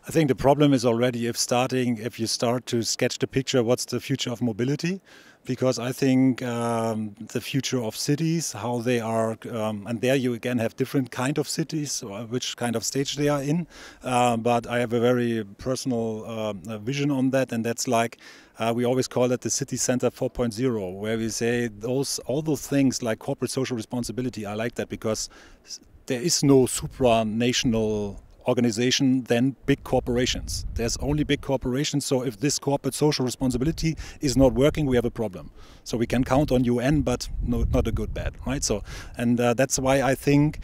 I think the problem is already if you start to sketch the picture, what's the future of mobility? Because I think the future of cities, how they are, and there you again have different kind of cities, which kind of stage they are in. But I have a very personal vision on that, and that's like, we always call it the city center 4.0, where we say all those things like corporate social responsibility. I like that because there is no supranational organization than big corporations. There's only big corporations, so if this corporate social responsibility is not working, we have a problem. So we can count on UN, but not a good bet, right? So, and that's why I think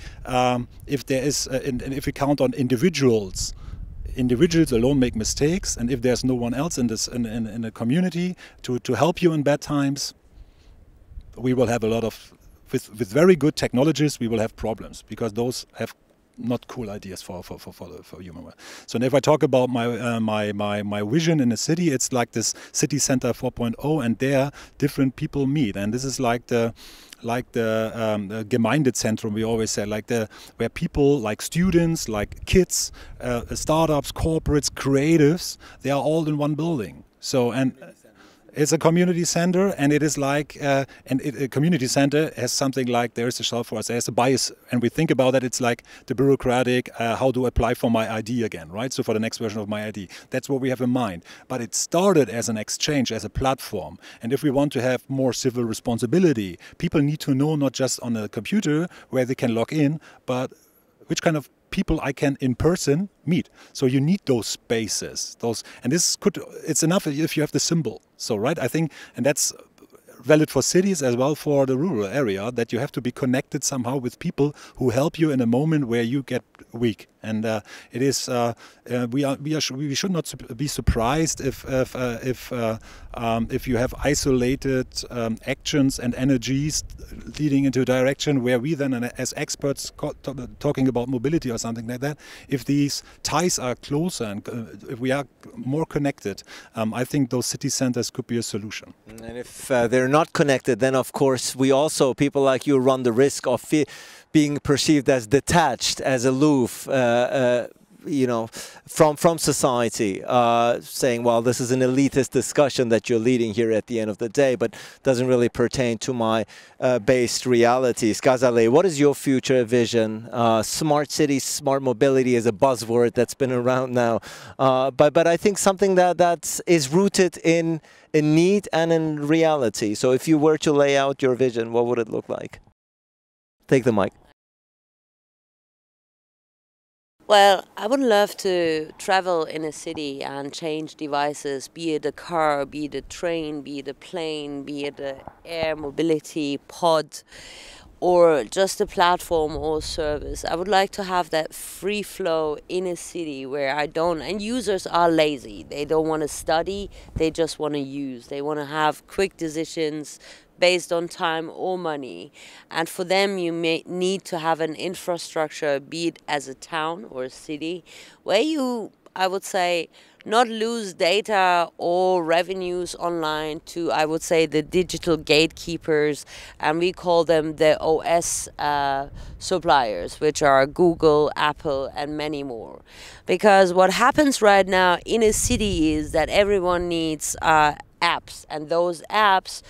if there is, and if we count on individuals alone make mistakes, and if there's no one else in this in a community to help you in bad times, we will have a lot of, with very good technologies, we will have problems, because those have not cool ideas for human work. So if I talk about my vision in a city, it's like this city center 4.0, and there different people meet, and this is like the Gemeindezentrum, we always say, where people like students, like kids, startups, corporates, creatives, they are all in one building. So it's a community center, and it is like, a community center has something like, there is a shelf for us, there's a bias, and we think about that, it's like the bureaucratic, how to apply for my ID again, right? So for the next version of my ID, that's what we have in mind. But it started as an exchange, as a platform, and if we want to have more civil responsibility, people need to know not just on a computer where they can log in, but which kind of people I can in person meet. So you need those spaces, and it's enough if you have the symbol. So, right, I think, and that's valid for cities as well for the rural area, that you have to be connected somehow with people who help you in a moment where you get weak. And it is we should not be surprised if you have isolated actions and energies leading into a direction where we then, as experts talking about mobility or something like that, if these ties are closer and if we are more connected, I think those city centers could be a solution. And if they're not connected, then of course we also, people like you, run the risk of being perceived as detached, as aloof, you know, from society, saying, well, this is an elitist discussion that you're leading here at the end of the day, but doesn't really pertain to my based realities. Ghazaleh, what is your future vision? Smart cities, smart mobility is a buzzword that's been around now, but I think something that is rooted in need and in reality. So if you were to lay out your vision, what would it look like? Take the mic. Well, I would love to travel in a city and change devices, be it a car, be it a train, be it a plane, be it an air mobility pod, or just a platform or service. I would like to have that free flow in a city where and users are lazy. They don't want to study, they just want to use. They want to have quick decisions based on time or money. And for them, you may need to have an infrastructure, be it as a town or a city, where you, I would say, not lose data or revenues online to, I would say, the digital gatekeepers, and we call them the OS suppliers, which are Google, Apple, and many more. Because what happens right now in a city is that everyone needs apps, and those apps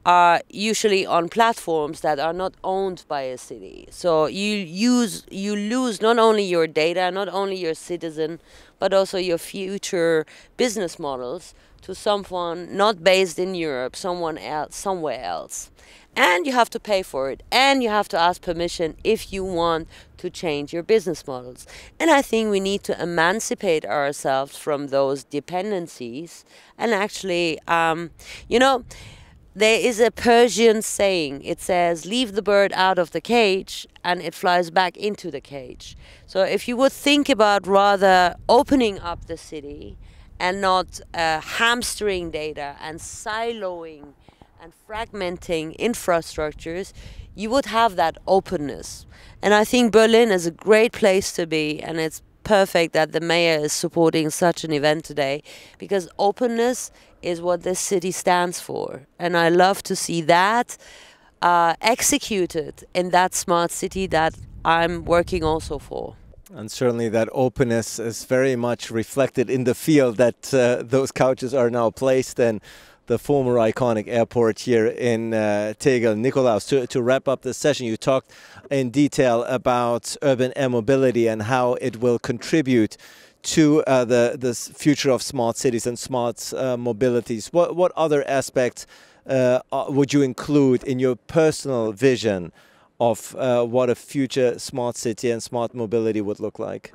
are usually on platforms that are not owned by a city. So you lose not only your data, not only your citizen, but also your future business models to someone not based in Europe, someone else, somewhere else. And you have to pay for it, and you have to ask permission if you want to change your business models. And I think we need to emancipate ourselves from those dependencies and actually, you know, there is a Persian saying. It says, leave the bird out of the cage and it flies back into the cage. So if you would think about rather opening up the city and not hamstering data and siloing and fragmenting infrastructures, you would have that openness. And I think Berlin is a great place to be, and it's perfect that the mayor is supporting such an event today, because openness is what this city stands for. And I love to see that executed in that smart city that I'm working also for. And certainly that openness is very much reflected in the field that those couches are now placed in, the former iconic airport here in Tegel. Nikolaus, to wrap up this session, you talked in detail about urban air mobility and how it will contribute to the future of smart cities and smart mobilities. What other aspects would you include in your personal vision of what a future smart city and smart mobility would look like?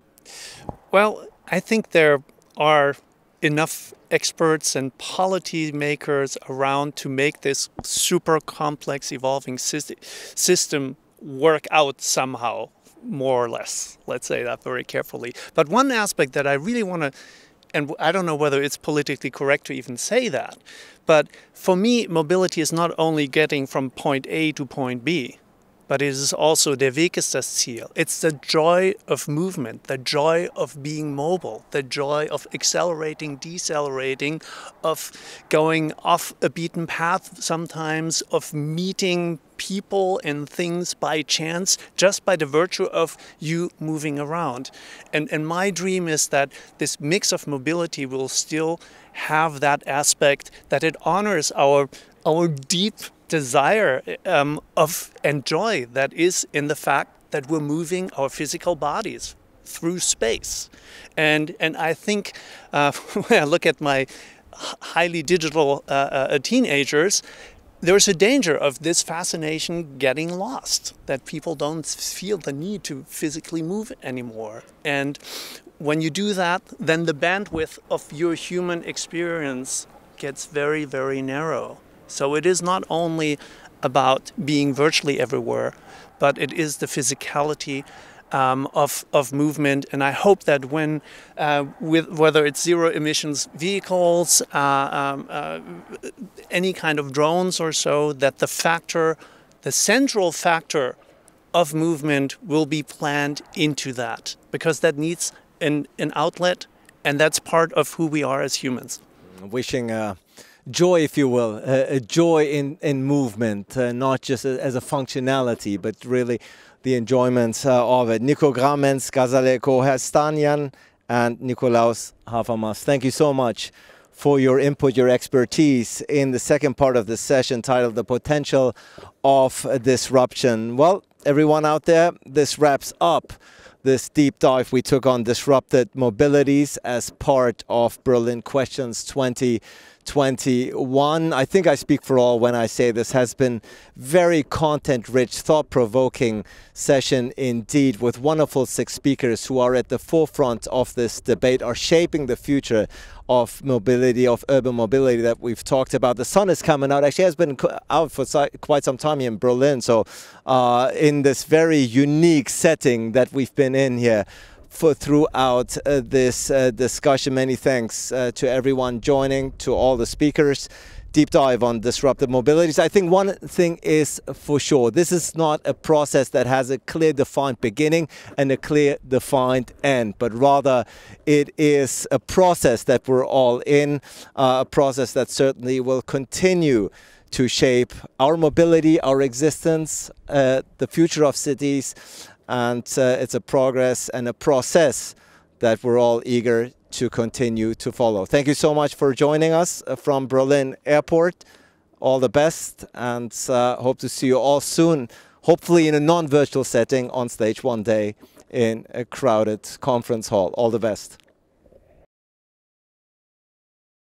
Well, I think there are enough experts and policy makers around to make this super complex evolving system work out somehow, more or less. Let's say that very carefully. But one aspect that I really want to, and I don't know whether it's politically correct to even say that, but for me, mobility is not only getting from point A to point B, but it is also der Weg ist das Ziel. It's the joy of movement, the joy of being mobile, the joy of accelerating, decelerating, of going off a beaten path sometimes, of meeting people and things by chance, just by the virtue of you moving around. And my dream is that this mix of mobility will still have that aspect, that it honors our deep desire of and joy that is in the fact that we're moving our physical bodies through space. And I think when I look at my highly digital teenagers, there's a danger of this fascination getting lost, that people don't feel the need to physically move anymore. And when you do that, then the bandwidth of your human experience gets very, very narrow. So it is not only about being virtually everywhere, but it is the physicality of movement. And I hope that when, whether it's zero emissions vehicles, any kind of drones or so, that the central factor of movement will be planned into that, because that needs an outlet, and that's part of who we are as humans. Wishing joy, if you will, a joy in movement, not just as a functionality, but really the enjoyment of it. Nico Gramens, Gazale Koherstanian, and Nikolaus Habermas. Thank you so much for your input, your expertise in the second part of this session titled The Potential of Disruption. Well, everyone out there, this wraps up this deep dive we took on disrupted mobilities as part of Berlin Questions 2021. I think I speak for all when I say this has been very content-rich, thought-provoking session indeed, with wonderful 6 speakers who are at the forefront of this debate, are shaping the future of mobility, of urban mobility that we've talked about. The sun is coming out. Actually, it has been out for quite some time here in Berlin. So in this very unique setting that we've been in here throughout this discussion. Many thanks to everyone joining, to all the speakers. Deep dive on disruptive mobilities. I think one thing is for sure, this is not a process that has a clear defined beginning and a clear defined end, but rather it is a process that we're all in, a process that certainly will continue to shape our mobility, our existence, the future of cities, and it's a progress and a process that we're all eager to continue to follow. Thank you so much for joining us from Berlin Airport. all the best, and hope to see you all soon, hopefully in a non-virtual setting on stage one day in a crowded conference hall. All the best.